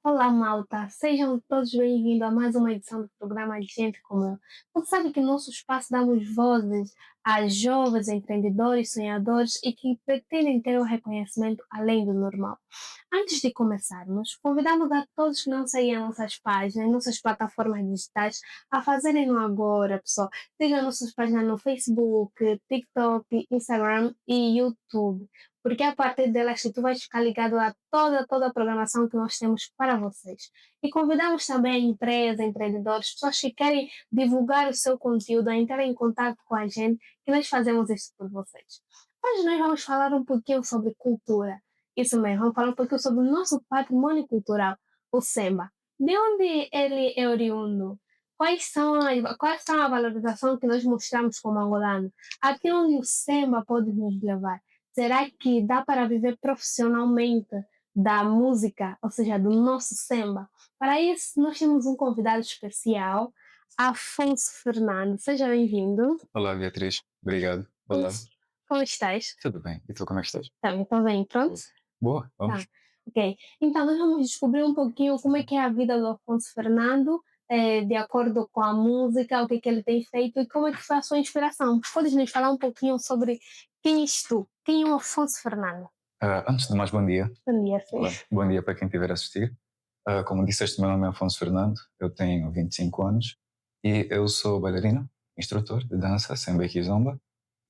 Olá, malta! Sejam todos bem-vindos a mais uma edição do programa Gente Como Eu. Você sabe que no nosso espaço damos vozes a jovens empreendedores, sonhadores e que pretendem ter o reconhecimento além do normal. Antes de começarmos, convidamos a todos que não seguem as nossas páginas, nossas plataformas digitais, a fazerem no agora, pessoal. Sigam nossas páginas no Facebook, TikTok, Instagram e YouTube, porque a partir delas tu vais ficar ligado a toda a programação que nós temos para vocês. E convidamos também empresas, empreendedores, pessoas que querem divulgar o seu conteúdo, a entrar em contato com a gente, que nós fazemos isso por vocês. Hoje nós vamos falar um pouquinho sobre cultura. Isso mesmo, vamos falar um pouquinho sobre o nosso patrimônio cultural, o Semba. De onde ele é oriundo? Quais são a valorização que nós mostramos como angolano? Até onde o Semba pode nos levar? Será que dá para viver profissionalmente da música, ou seja, do nosso samba? Para isso, nós temos um convidado especial, Afonso Fernando. Seja bem-vindo. Olá, Beatriz. Obrigado. Como, Olá. como estás? Tudo bem? E tu, como é que estás? Também estou bem, pronto? Boa, Tá, vamos. ok. Então, nós vamos descobrir um pouquinho como é que é a vida do Afonso Fernando, de acordo com a música, o que, que ele tem feito e como é que foi a sua inspiração. Podes nos falar um pouquinho sobre quem és tu? Quem é o Afonso Fernando? Antes de mais, bom dia. Bom dia, sim. Olá. Bom dia para quem estiver a assistir. Como disseste, meu nome é Afonso Fernando, eu tenho 25 anos e eu sou bailarino, instrutor de dança, Semba e Kizomba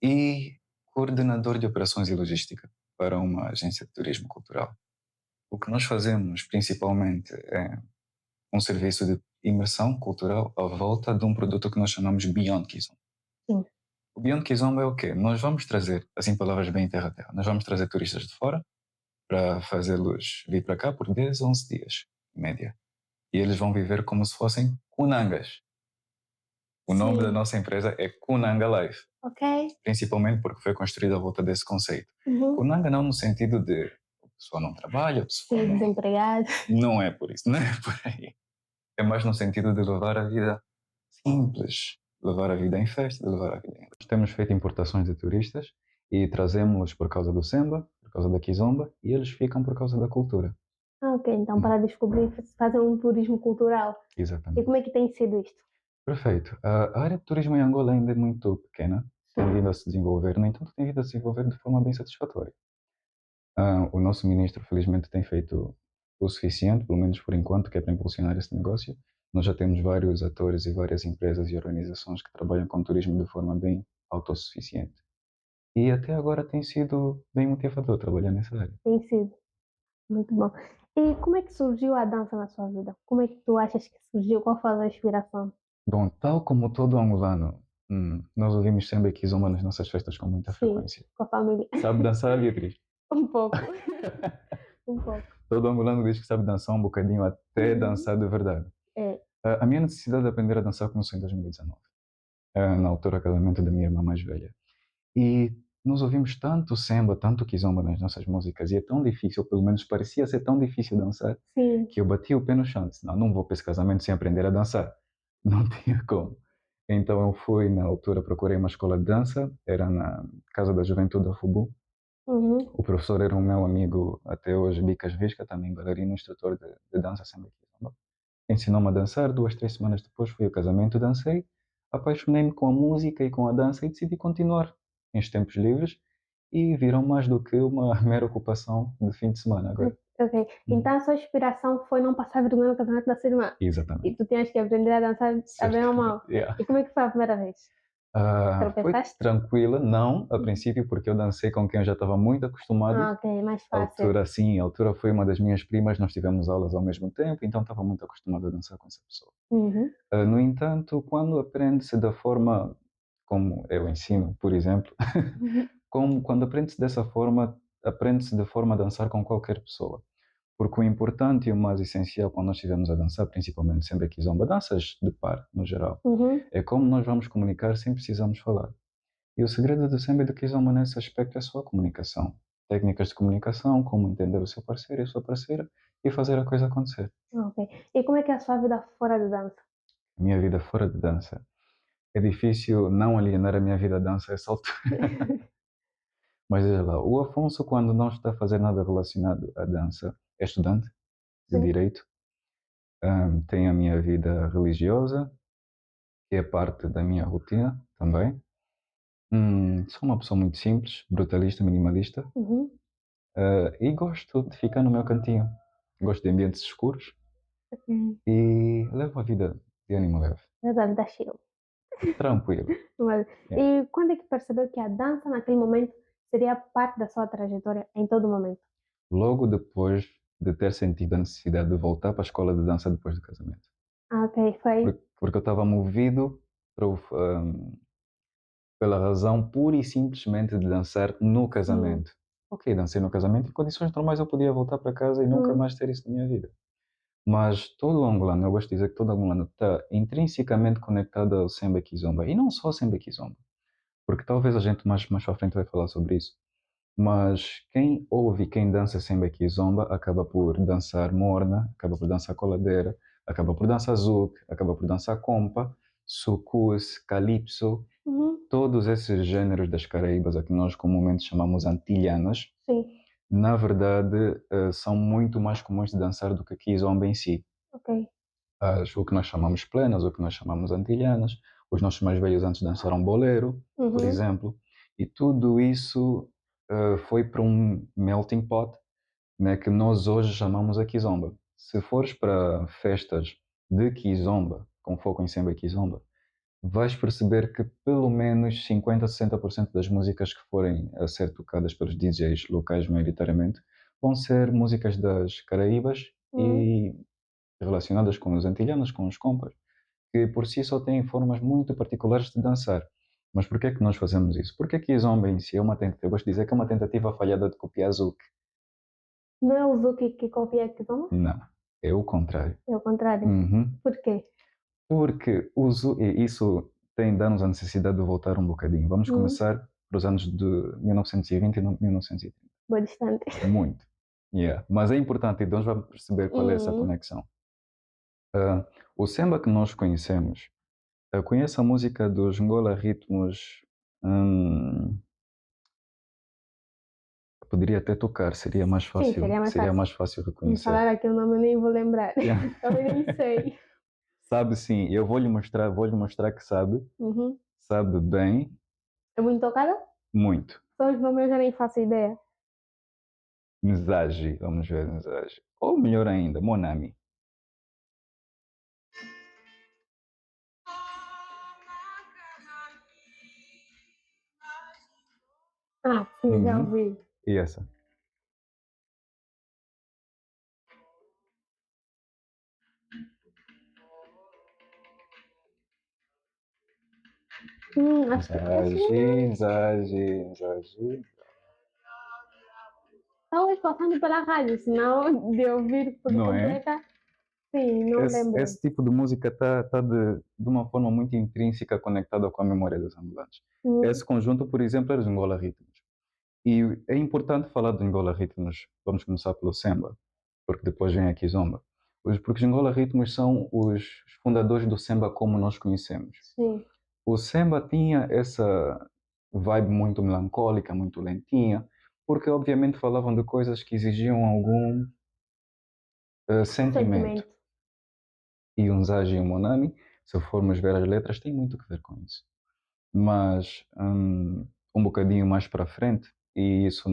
e coordenador de operações e logística para uma agência de turismo cultural. O que nós fazemos principalmente é um serviço de imersão cultural à volta de um produto que nós chamamos Beyond Kizomba. Sim. O Beyond Kizomba é o quê? Nós vamos trazer, assim palavras bem terra a terra, nós vamos trazer turistas de fora para fazê-los vir para cá por 10 a 11 dias, em média. E eles vão viver como se fossem Kunangas. O nome da Sim. nossa empresa é Kunanga Life, Ok. principalmente porque foi construída à volta desse conceito. Uhum. Kunanga não no sentido de a pessoa não trabalha, a pessoa Sim, não... desempregado. Não é por isso, não é por aí. É mais no sentido de levar a vida simples, levar a vida em festa, levar a vida em... Nós temos feito importações de turistas e trazemos-los por causa do Semba, por causa da Kizomba, e eles ficam por causa da cultura. Ah, ok. Então, para descobrir, fazer um turismo cultural. E Exatamente. como é que tem sido isto? Perfeito. A área de turismo em Angola ainda é muito pequena, tem vindo a se desenvolver, no entanto, tem vindo a se desenvolver de forma bem satisfatória. O nosso ministro, felizmente, tem feito o suficiente, pelo menos por enquanto, que é para impulsionar esse negócio. Nós já temos vários atores e várias empresas e organizações que trabalham com turismo de forma bem autossuficiente. E até agora tem sido bem motivador trabalhar nessa área. Tem sido muito bom. E como é que surgiu a dança na sua vida? Como é que tu achas que surgiu? Qual foi a inspiração? Bom, tal como todo angolano, nós ouvimos sempre Kizomba nas nossas festas com muita Sim, frequência. com a família. Sabe dançar, Beatriz? Um pouco. Um pouco. Todo angolano diz que sabe dançar um bocadinho até Uhum. dançar de verdade. É. A minha necessidade de aprender a dançar começou em 2019, na altura, casamento da minha irmã mais velha. E nós ouvimos tanto samba, tanto kizomba nas nossas músicas, e é tão difícil, pelo menos parecia ser tão difícil dançar, Sim. que eu bati o pé no chão. Disse, não vou para esse casamento sem aprender a dançar. Não tinha como. Então eu fui, na altura, procurei uma escola de dança, era na Casa da Juventude da FUBU. Uhum. O professor era um meu amigo até hoje, Bicas Visca, também bailarino, instrutor de dança samba e kizomba. Ensinou-me a dançar, 2, 3 semanas depois fui ao casamento, dancei, apaixonei-me com a música e com a dança e decidi continuar em tempos livres e viram mais do que uma mera ocupação de fim de semana agora. Ok. Então a sua inspiração foi não passar vergonha no casamento da sua irmã. E Exatamente. tu tinhas que aprender a dançar a bem ou Certo. mal. Yeah. E como é que foi a primeira vez? Foi Tropeçaste? tranquila, não a princípio, porque eu dancei com quem eu já estava muito acostumado. Ah, ok, mais A fácil. altura, sim, a altura foi uma das minhas primas, nós tivemos aulas ao mesmo tempo, então estava muito acostumado a dançar com essa pessoa. Uhum. No entanto, quando aprende-se da forma como eu ensino, por exemplo, Uhum. quando aprende-se dessa forma, aprende-se de forma a dançar com qualquer pessoa. Porque o importante e o mais essencial quando nós estivermos a dançar, principalmente sempre aqui zomba, danças de par, no geral, Uhum. é como nós vamos comunicar sem precisarmos falar. E o segredo do samba e do kizomba nesse aspecto é só a comunicação. Técnicas de comunicação, como entender o seu parceiro e a sua parceira e fazer a coisa acontecer. Ok. E como é que é a sua vida fora de dança? A minha vida fora de dança. É difícil não alienar a minha vida a dança a essa altura. Mas veja lá, o Afonso, quando não está a fazer nada relacionado à dança, é estudante de Sim. Direito, Tenho a minha vida religiosa, que é parte da minha rotina também. Sou uma pessoa muito simples, brutalista, minimalista, Uhum. e gosto de ficar no meu cantinho. Gosto de ambientes escuros Hum. e levo a vida de ânimo leve, Eu deve dar chill. tranquilo. Mas, Yeah. e quando é que percebeu que a dança naquele momento seria parte da sua trajetória em todo momento? Logo depois de ter sentido a necessidade de voltar para a escola de dança depois do casamento. Ah, ok, foi. Porque eu estava movido para pela razão pura e simplesmente de dançar no Hum. casamento. Ok, dancei no casamento, em condições normais eu podia voltar para casa e nunca Hum. mais ter isso na minha vida. Mas todo angolano, eu gosto de dizer que todo angolano está intrinsecamente conectado ao Semba Kizomba. E não só ao Semba Kizomba, porque talvez a gente mais para frente vai falar sobre isso. Mas quem ouve, quem dança Semba Kizomba, acaba por dançar morna, acaba por dançar coladeira, acaba por dançar zouk, acaba por dançar compa, sucus, calypso, Uhum. todos esses gêneros das Caraíbas, a que nós comumente chamamos antilhanas, Sim, na verdade, são muito mais comuns de dançar do que a kizomba em si. ok. O que nós chamamos plenas, o que nós chamamos antilhanas, os nossos mais velhos antes dançaram bolero, por Uhum. exemplo, e tudo isso foi para um melting pot, né, que nós hoje chamamos a kizomba. Se fores para festas de kizomba, com foco em samba e kizomba, vais perceber que pelo menos 50 a 60% das músicas que forem a ser tocadas pelos DJs locais maioritariamente vão ser músicas das Caraíbas Uhum. e relacionadas com os antilhanos, com os compas, que por si só têm formas muito particulares de dançar. Mas por que é que nós fazemos isso? Porque aqui a Zomba em si é uma tentativa, eu gosto de dizer que é uma tentativa falhada de copiar Zouk. Não é o Zuki que copia que toma? Não, é o contrário. É o contrário. Uhum. Por quê? Porque e isso tem dá-nos a necessidade de voltar um bocadinho. Vamos Hum. começar para os anos de 1920 e 1930. Boa distante. Muito. Yeah. Mas é importante e nós vamos perceber qual é essa Hum. conexão. O samba que nós conhecemos, conhece a música dos Ngola Ritmos, hum, poderia até tocar, Sim, seria mais seria fácil. mais fácil Me reconhecer. falar aqui o nome eu nem vou lembrar. Yeah. Também nem sei. Sabe sim, eu vou lhe mostrar que sabe, Uhum. sabe bem, É muito tocada? muito. Só os nomes eu já nem faço ideia. Nzaji, vamos ver Nzaji. Ou melhor ainda, Monami. Ah, sim, já Uhum. ouvi. E essa? Acho que esse Nzaji, Nzaji, Nzaji. talvez passando pela rádio, senão de ouvir por Não é? completa, sim, não lembro. Esse tipo de música está de uma forma muito intrínseca conectada com a memória dos ambulantes. Hum. Esse conjunto, por exemplo, era os Angola Ritmos. E é importante falar de Angola Ritmos. Vamos começar pelo Semba, porque depois vem a Kizomba. Porque os Angola Ritmos são os fundadores do Semba como nós conhecemos. Sim, O Semba tinha essa vibe muito melancólica, muito lentinha, porque obviamente falavam de coisas que exigiam algum sentimento. sentimento. E o Nzaji e o Monami, se formos ver as letras, tem muito a ver com isso. Mas um bocadinho mais para frente, e isso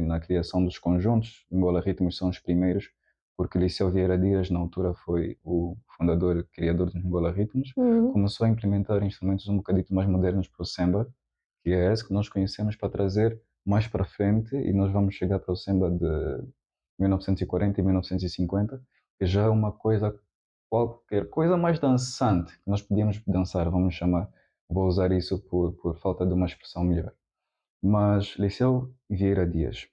na criação dos conjuntos, Angola Ritmos são os primeiros, porque Liceu Vieira Dias, na altura, foi o fundador e criador dos Angola Ritmos, Uhum. começou a implementar instrumentos um bocadinho mais modernos para o Semba, que é esse que nós conhecemos, para trazer mais para frente, e nós vamos chegar para o Semba de 1940 e 1950, que já é uma coisa, qualquer coisa mais dançante, que nós podíamos dançar, vamos chamar. Vou usar isso por falta de uma expressão melhor. Mas Liceu Vieira Dias,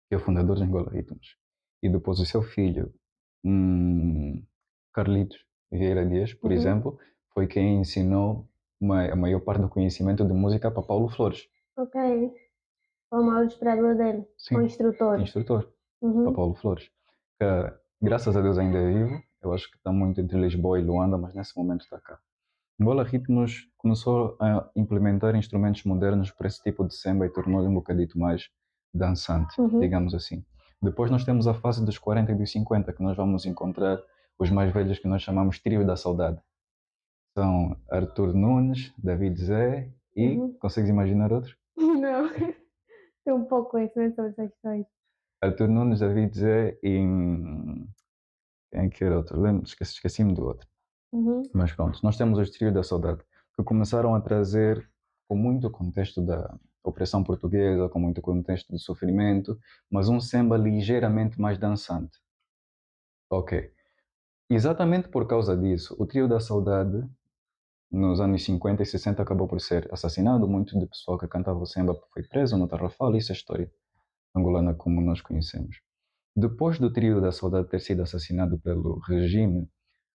que é o fundador dos Angola Ritmos, e depois o seu filho, Carlitos Vieira Dias, por Uhum. exemplo, foi quem ensinou a maior parte do conhecimento de música para Paulo Flores. Ok. O maior inspirador dele, o Sim, instrutor. instrutor para Uhum. Paulo Flores. Que, graças a Deus ainda é vivo. Eu acho que está muito entre Lisboa e Luanda, mas nesse momento está cá. Angola Ritmos começou a implementar instrumentos modernos para esse tipo de samba e tornou-lhe um bocadito mais dançante, Uhum. digamos assim. Depois nós temos a fase dos 40 e dos 50, que nós vamos encontrar os mais velhos que nós chamamos Trio da Saudade. São Arthur Nunes, David Zé e, Uhum. consegues imaginar outro? Não, tem um pouco conhecimento sobre essas histórias. Arthur Nunes, David Zé e quem é que era outro? Lembro, esqueci-me do outro. Uhum. Mas pronto, nós temos os Trio da Saudade, que começaram a trazer, com muito contexto da opressão portuguesa, com muito contexto de sofrimento, mas um samba ligeiramente mais dançante. Ok. Exatamente por causa disso, o Trio da Saudade, nos anos 50 e 60, acabou por ser assassinado. Muito de pessoal que cantava o samba foi preso no Tarrafal, isso é a história angolana como nós conhecemos. Depois do Trio da Saudade ter sido assassinado pelo regime,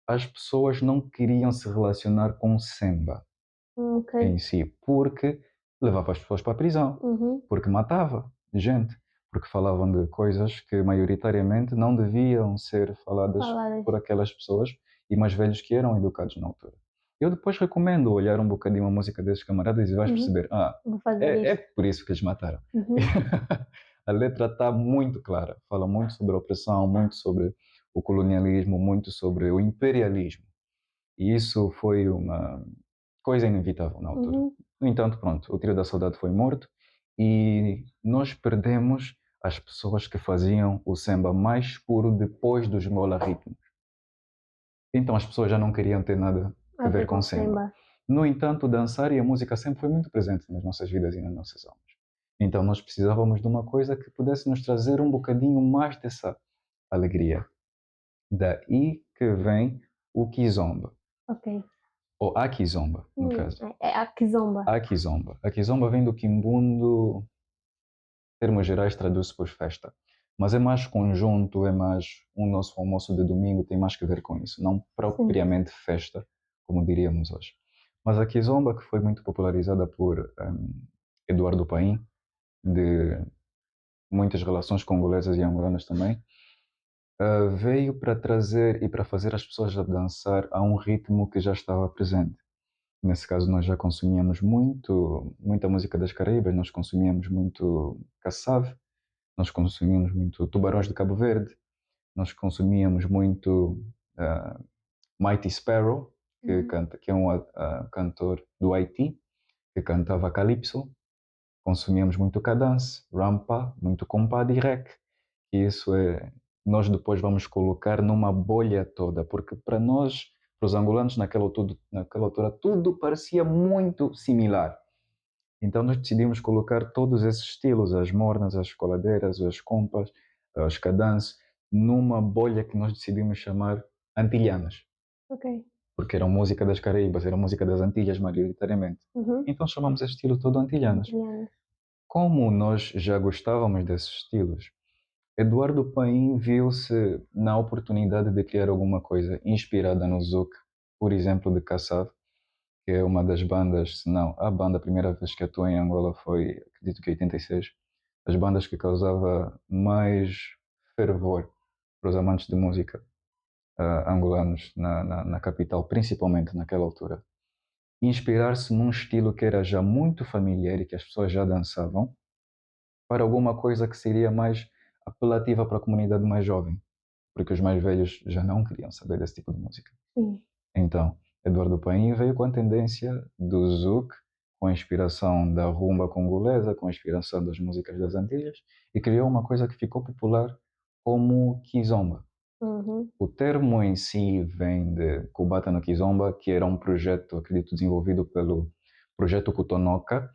as pessoas não queriam se relacionar com o samba Ok. em si, porque levava as pessoas para a prisão, Uhum. porque matava gente, porque falavam de coisas que maioritariamente não deviam ser faladas Faladas. por aquelas pessoas e mais velhos que eram educados na altura. Eu depois recomendo olhar um bocadinho a música desses camaradas e vais Uhum. perceber, Vou fazer é isso. por isso que eles mataram. Uhum. A letra está muito clara, fala muito sobre a opressão, muito sobre o colonialismo, muito sobre o imperialismo. E isso foi uma coisa inevitável na altura. Uhum. No entanto, pronto, o Trio da Saudade foi morto e nós perdemos as pessoas que faziam o samba mais puro depois dos Ngola Ritmos. Então as pessoas já não queriam ter nada a A ver ver com com samba. Simba. No entanto, dançar e a música sempre foi muito presente nas nossas vidas e nas nossas almas. Então nós precisávamos de uma coisa que pudesse nos trazer um bocadinho mais dessa alegria. Daí que vem o Kizomba, Ok. ou a Kizomba, no caso. É a Kizomba. A Kizomba. A Kizomba vem do Quimbundo, em termos gerais traduz-se por festa. Mas é mais conjunto, é mais um nosso almoço de domingo, tem mais que ver com isso, não Sim. propriamente festa, como diríamos hoje. Mas a Kizomba, que foi muito popularizada por Eduardo Paim, de muitas relações congolesas e angolanas também, veio para trazer e para fazer as pessoas a dançar a um ritmo que já estava presente. Nesse caso, nós já consumíamos muita música das Caraíbas, nós consumíamos muito cassave, nós consumíamos muito Tubarões de Cabo Verde, nós consumíamos muito Mighty Sparrow, Uhum. que é um cantor do Haiti, que cantava calypso. Consumíamos muito cadence, rampa, muito compadre e rec. E isso é, nós depois vamos colocar numa bolha toda, porque para nós, para os angolanos, naquela altura, tudo parecia muito similar. Então nós decidimos colocar todos esses estilos, as mornas, as coladeiras, as compas, as cadances, numa bolha que nós decidimos chamar antilhanas, Ok. porque era música das Caraíbas, era música das Antilhas maioritariamente. Uhum. Então chamamos esse estilo todo antilhanas. Antilhanas. Como nós já gostávamos desses estilos, Eduardo Paim viu-se na oportunidade de criar alguma coisa inspirada no Zouk, por exemplo, de Kassav, que é uma das bandas, se não, a banda, a primeira vez que atuou em Angola foi, acredito que 86, as bandas que causava mais fervor para os amantes de música angolanos na capital, principalmente naquela altura. Inspirar-se num estilo que era já muito familiar e que as pessoas já dançavam, para alguma coisa que seria mais apelativa para a comunidade mais jovem, porque os mais velhos já não queriam saber desse tipo de música. Sim. Então, Eduardo Paim veio com a tendência do zouk, com a inspiração da rumba congolesa, com a inspiração das músicas das Antilhas, e criou uma coisa que ficou popular como kizomba. Uhum. O termo em si vem de Kubata no Kizomba, que era um projeto, acredito, desenvolvido pelo Projeto Kutonoka,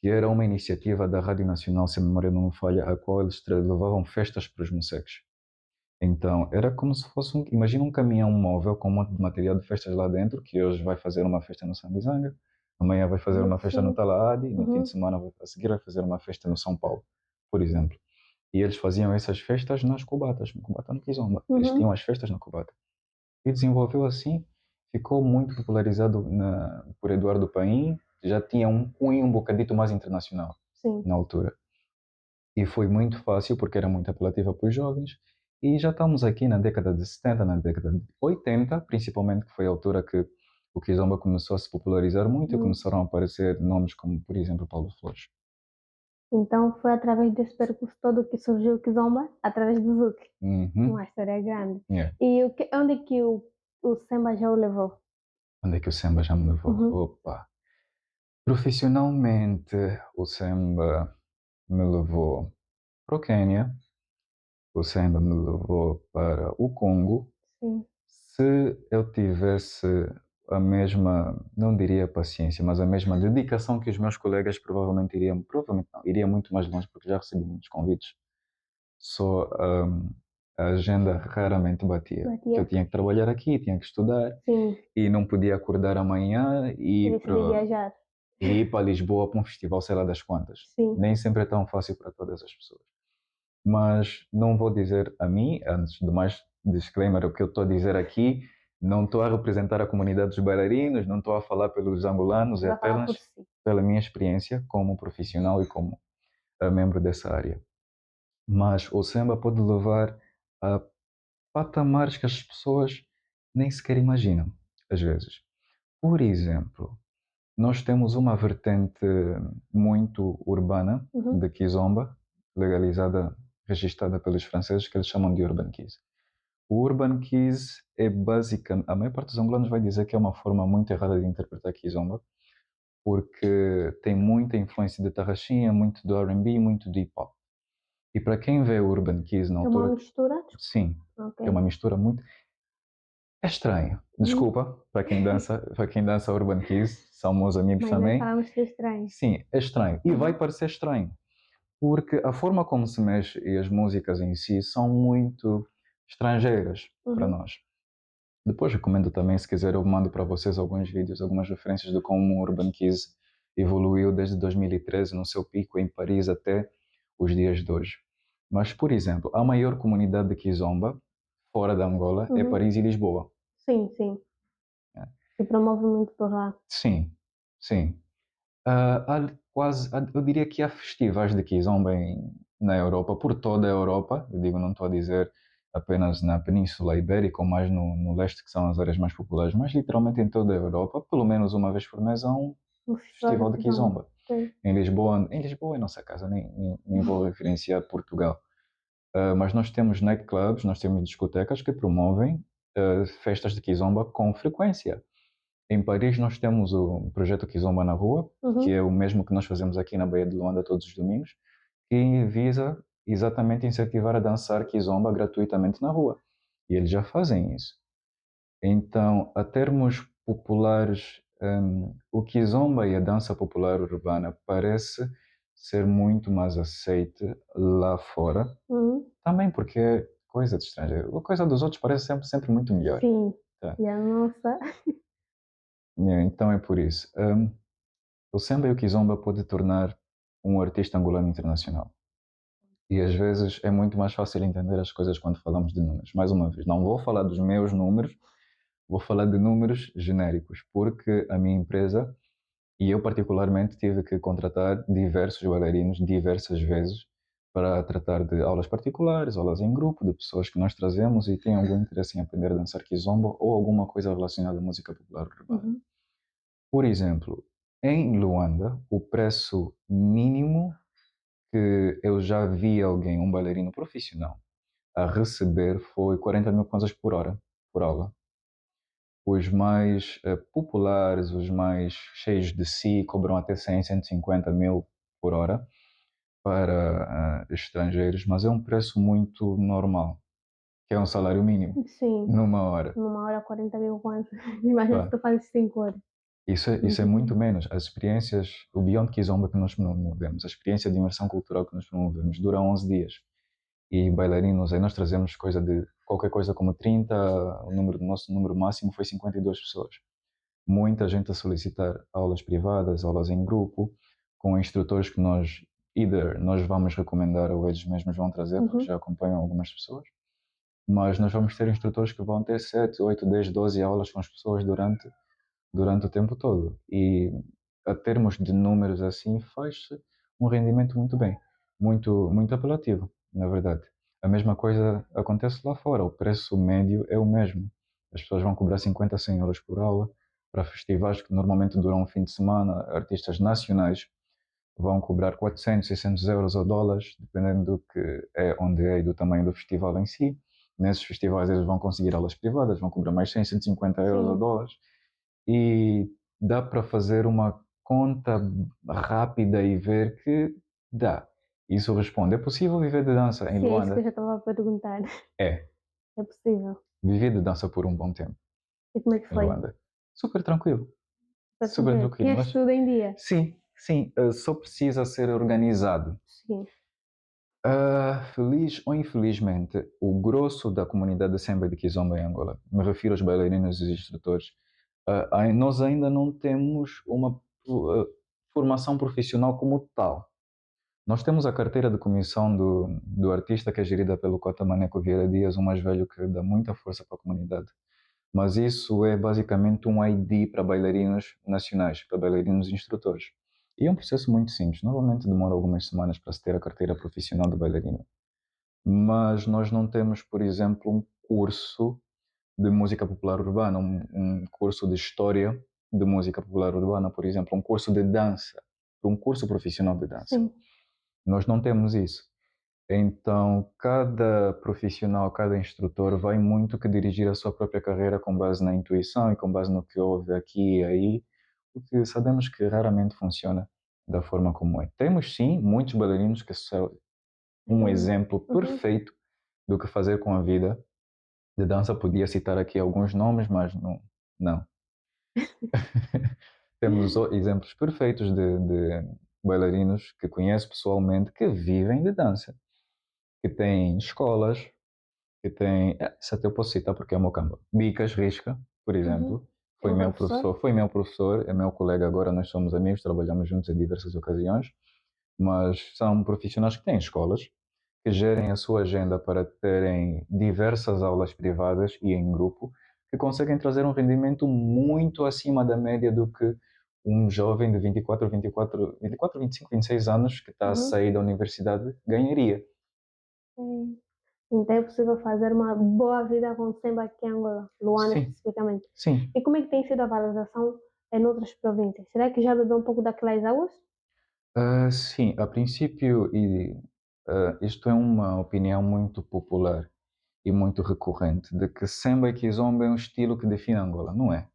que era uma iniciativa da Rádio Nacional, se a memória não me falha, a qual eles levavam festas para os moceques. Então, era como se fosse imagina um caminhão móvel com um monte de material de festas lá dentro, que hoje vai fazer uma festa no Sambizanga, amanhã vai fazer uma festa no Sim. Talaade, no fim de Uhum. semana a seguir vai fazer uma festa no São Paulo, por exemplo. E eles faziam essas festas nas cubatas, no Cubata no Kizomba. Eles tinham Uhum. as festas na cubata. E desenvolveu assim, ficou muito popularizado por Eduardo Paim, já tinha um cunho um bocadito mais internacional Sim. na altura. E foi muito fácil porque era muito apelativa para os jovens. E já estamos aqui na década de 70, na década de 80, principalmente, que foi a altura que o Kizomba começou a se popularizar muito e Muito. começaram a aparecer nomes como, por exemplo, Paulo Flores. Então foi através desse percurso todo que surgiu o Kizomba, através do Zouk. Uhum. Uma história grande. Yeah. E onde é que o samba já o levou? Onde é que o samba já me levou? Uhum, Opa! Profissionalmente, o samba me levou para o Quênia, o samba me levou para o Congo. sim. Se eu tivesse a mesma, não diria paciência, mas a mesma dedicação que os meus colegas, provavelmente não, iria muito mais longe, porque já recebi muitos convites. Só a agenda raramente batia. Que Batia. eu tinha que trabalhar aqui, tinha que estudar Sim. e não podia acordar amanhã E decidi viajar. e ir para Lisboa para um festival, sei lá das quantas. Sim. Nem sempre é tão fácil para todas as pessoas. Mas não vou dizer a mim, antes de mais, disclaimer, o que eu estou a dizer aqui, não estou a representar a comunidade dos bailarinos, não estou a falar pelos angolanos, é Vai falar por apenas si. pela minha experiência como profissional e como membro dessa área. Mas o samba pode levar a patamares que as pessoas nem sequer imaginam, às vezes. Por exemplo, nós temos uma vertente muito urbana Uhum. de Kizomba, legalizada, registrada pelos franceses, que eles chamam de Urban Kiz. O Urban Kiz é basicamente, a maior parte dos angolanos vai dizer que é uma forma muito errada de interpretar Kizomba, porque tem muita influência de tarraxinha, muito do R&B, muito de hip hop. E para quem vê o Urban Kiz na É uma altura, mistura? Desculpa. sim, é Ok. uma mistura muito. É estranho. Uhum. Desculpa para quem dança Urban Kiz, são meus amigos Mas essa também. é uma mistura estranha. Sim, é estranho. E vai Uhum. parecer estranho, porque a forma como se mexe e as músicas em si são muito estrangeiras para Uhum. nós. Depois recomendo também, se quiser, eu mando para vocês alguns vídeos, algumas referências de como o Urban Kiz evoluiu desde 2013 no seu pico em Paris até os dias de hoje. Mas, por exemplo, a maior comunidade de Kizomba fora da Angola é Uhum. Paris e Lisboa. Sim, sim. Né? Se promove muito por lá. Sim, sim. Eu diria que há festivais de Kizomba na Europa, por toda a Europa. Eu digo, não estou a dizer apenas na Península Ibérica ou mais no leste, que são as áreas mais populares, mas literalmente em toda a Europa, pelo menos uma vez por mês há um Um festival festival de de kizomba. Kizomba. Sim. Em Lisboa é nossa casa, nem vou referenciar Portugal. Mas nós temos nightclubs, nós temos discotecas que promovem festas de Kizomba com frequência. Em Paris nós temos o projeto Kizomba na Rua, que Uhum. é o mesmo que nós fazemos aqui na Baía de Luanda todos os domingos, que visa exatamente incentivar a dançar Kizomba gratuitamente na rua. E eles já fazem isso. Então, a termos populares, o Kizomba e a dança popular urbana parece ser muito mais aceite lá fora, Uhum. também porque é coisa de estrangeiro. A coisa dos outros parece sempre muito melhor. Sim. Tá? E a nossa. Então é por isso. O samba e o kizomba pode tornar um artista angolano internacional. E às vezes é muito mais fácil entender as coisas quando falamos de números. Mais uma vez, não vou falar dos meus números, vou falar de números genéricos, porque a minha empresa e eu particularmente tive que contratar diversos bailarinos diversas vezes para tratar de aulas particulares, aulas em grupo, de pessoas que nós trazemos e têm algum interesse em aprender a dançar kizomba ou alguma coisa relacionada à música popular urbana. Uhum. Por exemplo, em Luanda, o preço mínimo que eu já vi alguém, um bailarino profissional, a receber foi 40 mil kwanzas por hora, por aula. Os mais populares, os mais cheios de si, cobram até 100, 150 mil por hora para estrangeiros, mas é um preço muito normal, que é um salário mínimo, Sim. numa hora. Numa hora 40 mil quantos. Imagina se Pá, tu fazes 5 horas. isso é muito menos. As experiências, o Beyond Kizomba que nós promovemos, a experiência de imersão cultural que nós promovemos, dura 11 dias. E bailarinos, aí nós trazemos coisa de qualquer coisa como 30, o nosso número máximo foi 52 pessoas. Muita gente a solicitar aulas privadas, aulas em grupo, com instrutores que nós vamos recomendar ou eles mesmos vão trazer, porque Uhum. já acompanham algumas pessoas, mas nós vamos ter instrutores que vão ter 7, 8, 10, 12 aulas com as pessoas durante o tempo todo. E a termos de números assim, faz-se um rendimento muito bem, muito apelativo, na verdade. A mesma coisa acontece lá fora, o preço médio é o mesmo. As pessoas vão cobrar 50, 100 euros por aula para festivais que normalmente duram um fim de semana, artistas nacionais. vão cobrar 400, 600 euros ou dólares, dependendo do que é, onde é e do tamanho do festival em si. Nesses festivais eles vão conseguir aulas privadas, vão cobrar mais 100, 150 euros ou Sim, dólares. E dá para fazer uma conta rápida e ver que dá. Isso responde. É possível viver de dança em sim, é isso que eu Luanda? já estava a perguntar. É. É possível. Vivi de dança por um bom tempo E como é que em foi? Luanda. Super tranquilo. Para Super tranquilo. tranquilo. Tinhas Mas tudo em dia? sim, sim, só precisa ser organizado. Sim. Feliz ou infelizmente, o grosso da comunidade de Semba de Kizomba em Angola, me refiro aos bailarinos e os instrutores, nós ainda não temos uma formação profissional como tal. Nós temos a carteira de comissão do artista, que é gerida pelo Cota Maneco Vieira Dias, um mais velho que dá muita força para a comunidade. Mas isso é basicamente um ID para bailarinos nacionais, para bailarinos instrutores. E é um processo muito simples. Normalmente demora algumas semanas para se ter a carteira profissional de bailarino. Mas nós não temos, por exemplo, um curso de música popular urbana, um curso de história de música popular urbana, por exemplo, um curso de dança, um curso profissional de dança. Sim. Nós não temos isso. Então, cada profissional, cada instrutor vai muito que dirigir a sua própria carreira com base na intuição e com base no que ouve aqui e aí, porque sabemos que raramente funciona da forma como é. Temos sim muitos bailarinos que são um Então, exemplo uhum. perfeito do que fazer com a vida. De dança podia citar aqui alguns nomes, mas não. Não. Temos exemplos perfeitos de bailarinos que conheço pessoalmente que vivem de dança, que têm escolas, que têm. Isso até eu posso citar porque é o meu campo. Bicas Risca, por Uhum. exemplo, É um professor? é meu colega agora, nós somos amigos, trabalhamos juntos em diversas ocasiões, mas são profissionais que têm escolas, que gerem a sua agenda para terem diversas aulas privadas e em grupo, que conseguem trazer um rendimento muito acima da média do que um jovem de 24, 25, 26 anos que está a Uhum. sair da universidade ganharia. Sim. Então é possível fazer uma boa vida com samba aqui em Angola, Luanda Sim, especificamente. sim. E como é que tem sido a valorização em outras províncias? Será que já bebeu um pouco daquelas águas? Sim, a princípio, isto é uma opinião muito popular e muito recorrente, de que samba e kizomba é um estilo que define Angola. Não é.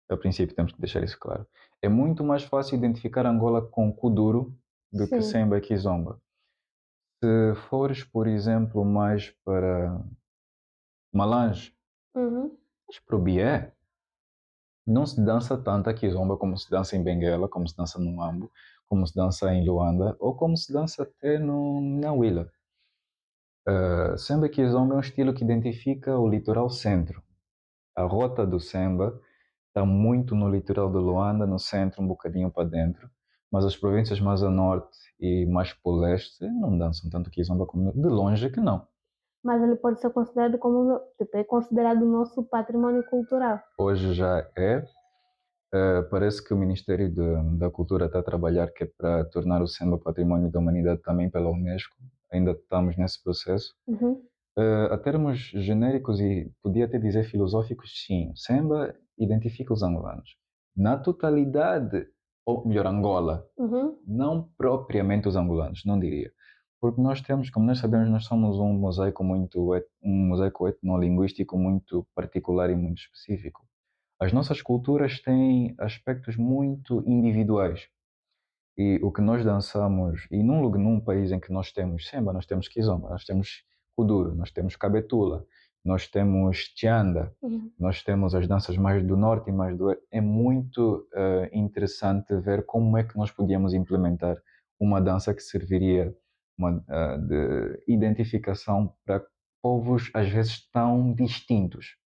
A princípio, temos que deixar isso claro. É muito mais fácil identificar Angola com Kuduro do que Sim. samba e kizomba. Se fores, por exemplo, mais para Malange, Uhum. mas para o Bié, não se dança tanto a kizomba como se dança em Benguela, como se dança no Ambo, como se dança em Luanda, ou como se dança até no, na Huila. Samba Kizomba é um estilo que identifica o litoral centro. A rota do samba está muito no litoral de Luanda, no centro, um bocadinho para dentro, mas as províncias mais a norte e mais para o leste não dançam tanto Kizomba como de longe que não. Mas ele pode ser considerado como, tipo, é considerado o nosso patrimônio cultural. Hoje já é. Parece que o Ministério da Cultura está a trabalhar que é para tornar o samba património da humanidade também pela Unesco. Ainda estamos nesse processo. Uhum. A termos genéricos e podia até dizer filosóficos, sim. Samba identifica os angolanos. Na totalidade, ou melhor, Angola, Uhum. não propriamente os angolanos, não diria. Porque nós temos, como nós sabemos, nós somos um mosaico muito, um mosaico etnolinguístico muito particular e muito específico. As nossas culturas têm aspectos muito individuais. E o que nós dançamos, e num país em que nós temos samba, nós temos kizomba, nós temos kuduro, nós temos cabetula, nós temos tianda, Uhum. nós temos as danças mais do norte e mais do oeste. É muito interessante ver como é que nós podíamos implementar uma dança que serviria de identificação para povos às vezes tão distintos.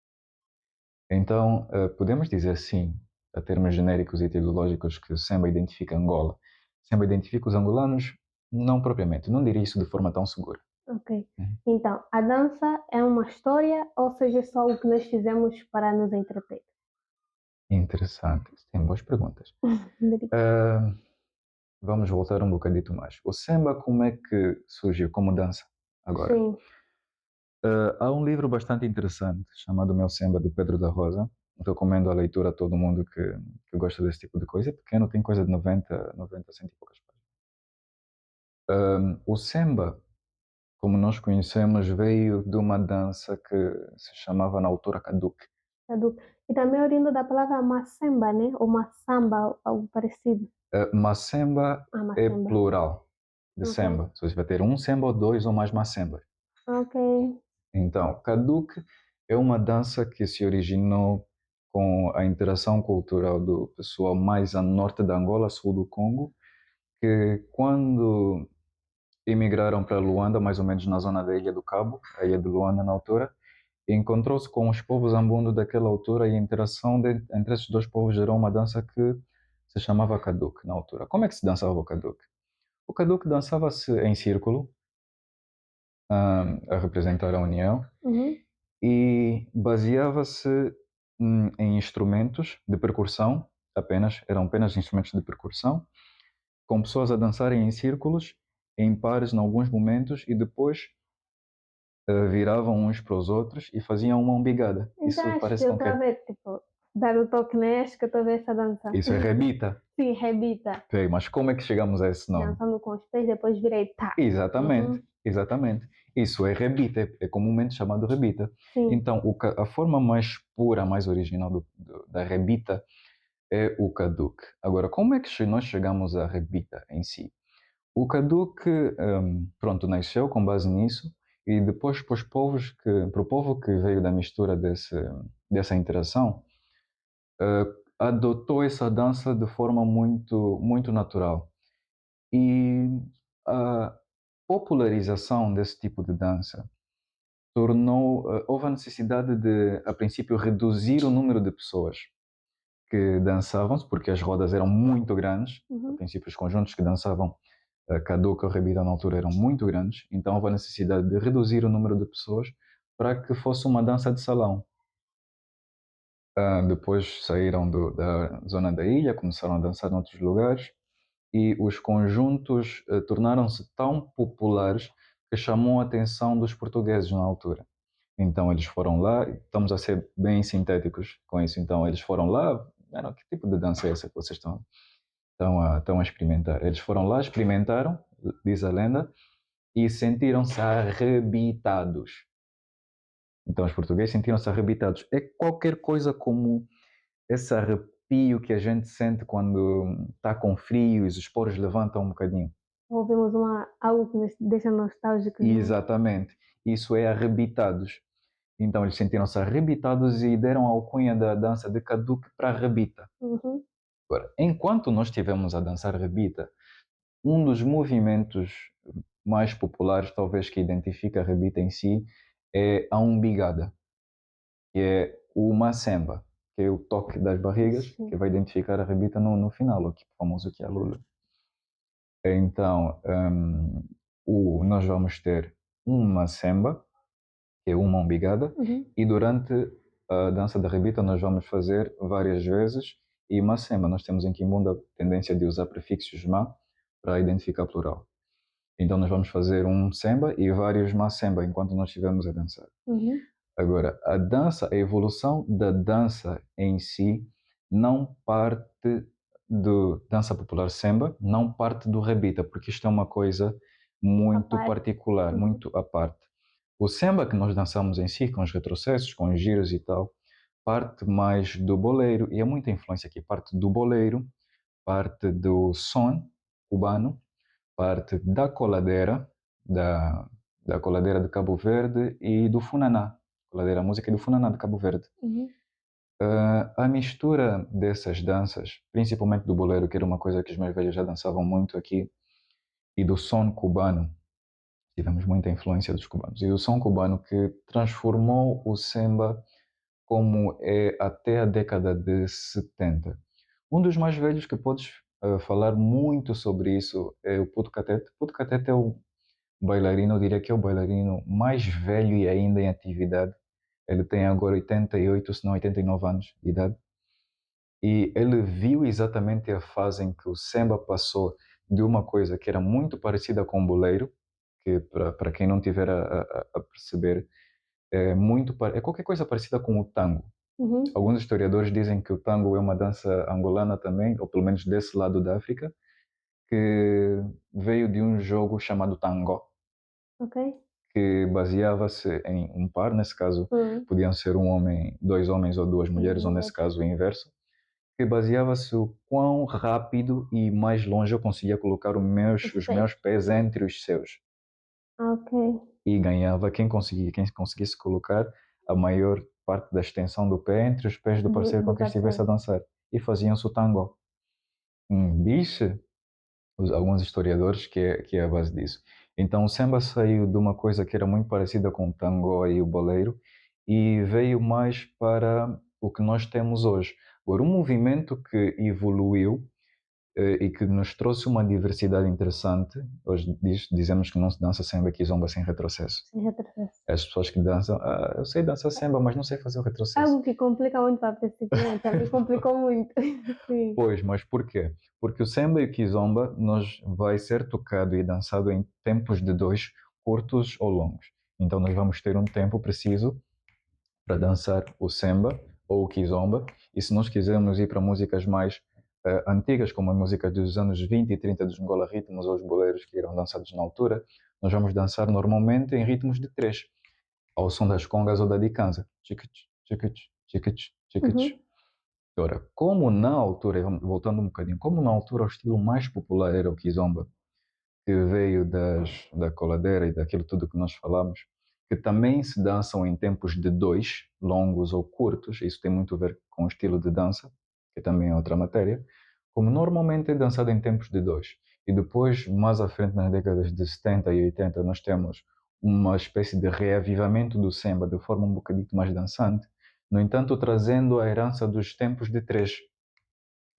Então, podemos dizer sim, a termos genéricos e ideológicos, que o samba identifica Angola. Samba identifica os angolanos? Não propriamente, não diria isso de forma tão segura. Ok. Uhum. Então, a dança é uma história ou seja, é só o que nós fizemos para nos entreter? Interessante, tem boas perguntas. Ah, vamos voltar um bocadito mais. O samba, como é que surgiu como dança? Agora, Sim. há um livro bastante interessante chamado Meu Samba, de Pedro da Rosa. Recomendo a leitura a todo mundo que gosta desse tipo de coisa. É pequeno, tem coisa de 90, 90, cento e poucas páginas. O Semba, como nós conhecemos, veio de uma dança que se chamava na altura Kaduke. Cadu. E também orindo da palavra macemba, né? Ou maçamba, algo parecido. Macemba Ah, é macemba. plural de Ok. Semba. Se você vai ter um Semba ou dois ou mais Macembas. Ok. Então, Kaduke é uma dança que se originou com a interação cultural do pessoal mais a norte da Angola, sul do Congo, que quando emigraram para Luanda, mais ou menos na zona da Ilha do Cabo, a Ilha de Luanda na altura, encontrou-se com os povos ambundo daquela altura e a interação entre esses dois povos gerou uma dança que se chamava Kaduke na altura. Como é que se dançava o Kaduke? O Kaduke dançava-se em círculo, a representar a união, Uhum. e baseava-se em instrumentos de percussão, eram apenas instrumentos de percussão, com pessoas a dançarem em círculos, em pares em alguns momentos, e depois viravam uns para os outros e faziam uma umbigada. Então Isso acho que parece eu com o estou a quê? ver, tipo, dar o toque neste que eu estou a ver essa dança. Isso é rebita. Sim, rebita. Ok, mas como é que chegamos a esse nome? Dançando com os pés, depois virei tá. Exatamente, Uhum. exatamente. Isso é rebita, é comumente chamado rebita. Sim. Então, a forma mais pura, mais original da rebita é o Caduque. Agora, como é que nós chegamos à rebita em si? O Caduque, pronto, nasceu com base nisso e depois para o povo que veio da mistura dessa interação, eh, adotou essa dança de forma muito, muito natural. E a popularização desse tipo de dança houve a necessidade de, a princípio, reduzir o número de pessoas que dançavam, porque as rodas eram muito grandes. A Uhum. princípio, os conjuntos que dançavam Caduca ou Rebida na altura eram muito grandes, então houve a necessidade de reduzir o número de pessoas para que fosse uma dança de salão. Depois saíram da zona da ilha, começaram a dançar em outros lugares e os conjuntos tornaram-se tão populares que chamou a atenção dos portugueses na altura. Então eles foram lá, estamos a ser bem sintéticos com isso, então eles foram lá, que tipo de dança é essa que vocês estão a experimentar? Eles foram lá, experimentaram, diz a lenda, e sentiram-se arrebitados. Então os portugueses sentiram-se arrebitados. É qualquer coisa como esse arrepio que a gente sente quando está com frio e os poros levantam um bocadinho. Ouvimos algo que nos deixa nostálgicos, E né? exatamente, isso é arrebitados. Então eles sentiram-se arrebitados e deram a alcunha da dança de Caduque para Rebita. Uhum. Agora, enquanto nós estivemos a dançar Rebita, um dos movimentos mais populares, talvez que identifica a Rebita em si, é a umbigada, que é o macemba, que é o toque das barrigas, Sim. que vai identificar a Rebita no final, o famoso que é a Lula. Então, nós vamos ter uma semba, que é uma umbigada, Uhum. e durante a dança da rebita nós vamos fazer várias vezes, e uma semba, nós temos em Kimbunda a tendência de usar prefixos ma para identificar plural. Então nós vamos fazer um semba e vários ma semba enquanto nós estivermos a dançar. Uhum. Agora, a evolução da dança em si não parte do dança popular semba, não parte do rebita, porque isto é uma coisa A muito parte. particular, Uhum. muito à parte. O semba que nós dançamos em si, com os retrocessos, com os giros e tal, parte mais do boleiro, e há muita influência aqui, parte do boleiro, parte do son cubano, parte da coladeira, da, da coladeira de Cabo Verde e do funaná, coladeira música e do funaná de Cabo Verde. Uhum. A mistura dessas danças, principalmente do boleiro, que era uma coisa que os meus velhos já dançavam muito aqui, e do som cubano, tivemos muita influência dos cubanos, e do som cubano que transformou o samba como é até a década de 70. Um dos mais velhos que podes falar muito sobre isso é o Puto Catete. Puto Catete é o bailarino, eu diria que é o bailarino mais velho e ainda em atividade. Ele tem agora 88, se não 89 anos de idade. E ele viu exatamente a fase em que o samba passou de uma coisa que era muito parecida com o boleiro, que para quem não tiver a perceber, é qualquer coisa parecida com o tango. Uhum. Alguns historiadores dizem que o tango é uma dança angolana também, ou pelo menos desse lado da África, que veio de um jogo chamado Tango, Ok. que baseava-se em um par, nesse caso Hum. podiam ser um homem, dois homens ou duas mulheres, ou nesse Mulheres. caso o inverso, que baseava-se o quão rápido e mais longe eu conseguia colocar os Sei. meus pés entre os seus. Ok. E ganhava quem conseguisse colocar a maior parte da extensão do pé entre os pés do parceiro com Do quem estivesse a parceiro. dançar. E faziam-se o tango. Diz alguns historiadores que é a base disso. Então o samba saiu de uma coisa que era muito parecida com o tango e o bolero e veio mais para o que nós temos hoje. Agora, um movimento que evoluiu e que nos trouxe uma diversidade interessante. Hoje dizemos que não se dança samba kizomba sem retrocesso. Sem retrocesso. As pessoas que dançam, eu sei dançar samba, mas não sei fazer o retrocesso. Algo que complica muito para a principiante. A mim complicou muito. Sim. Pois, mas porquê? Porque o samba e o kizomba vai ser tocado e dançado em tempos de dois, curtos ou longos. Então nós vamos ter um tempo preciso para dançar o samba ou o kizomba, e se nós quisermos ir para músicas mais antigas, como a música dos anos 20 e 30 dos Angola Ritmos ou os boleros que eram dançados na altura, nós vamos dançar normalmente em ritmos de três, ao som das congas ou da dicanza. Chiquich, chiquich, chiquich, chiquich. Uhum. Ora, como na altura, voltando um bocadinho, como na altura o estilo mais popular era o kizomba, que veio da coladeira e daquilo tudo que nós falamos, que também se dançam em tempos de dois, longos ou curtos, isso tem muito a ver com o estilo de dança, que também é outra matéria, como normalmente é dançado em tempos de dois. E depois, mais à frente, nas décadas de 70 e 80, nós temos uma espécie de reavivamento do samba de forma um bocadinho mais dançante, no entanto, trazendo a herança dos tempos de três,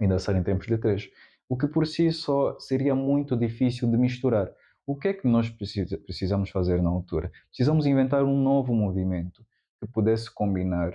e dançar em tempos de três, o que por si só seria muito difícil de misturar. O que é que nós precisamos fazer na altura? Precisamos inventar um novo movimento que pudesse combinar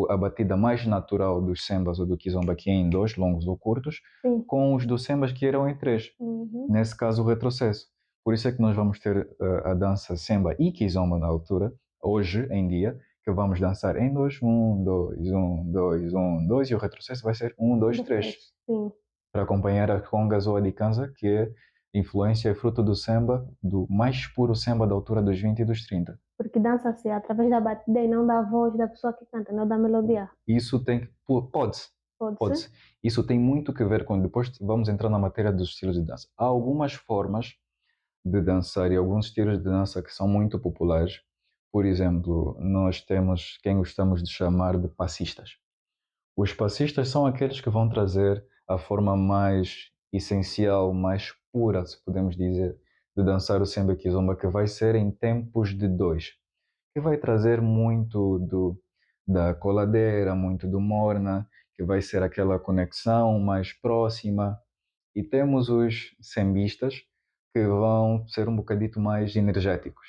a batida mais natural dos sambas ou do kizomba, que é em dois, longos ou curtos, Sim. com os dos sambas que eram em três. Uhum. Nesse caso, o retrocesso. Por isso é que nós vamos ter a dança samba e kizomba na altura, hoje em dia, que vamos dançar em dois, um, dois, um, dois, um, dois, e o retrocesso vai ser um, dois, Dos três, três. Sim. para acompanhar a congas ou a dicanza, que é influência e fruto do samba, do mais puro samba da altura dos 20 e dos 30. Porque dança-se através da batida e não da voz da pessoa que canta, não da melodia. Isso tem que, pode-se, Pode ser? pode-se. Isso tem muito que ver com, depois vamos entrar na matéria dos estilos de dança. Há algumas formas de dançar e alguns estilos de dança que são muito populares. Por exemplo, nós temos quem gostamos de chamar de passistas. Os passistas são aqueles que vão trazer a forma mais essencial, mais pura, se podemos dizer, de dançar o samba kizomba, que vai ser em tempos de dois, que vai trazer muito da coladeira, muito do morna, que vai ser aquela conexão mais próxima. E temos os sambistas, que vão ser um bocadito mais energéticos,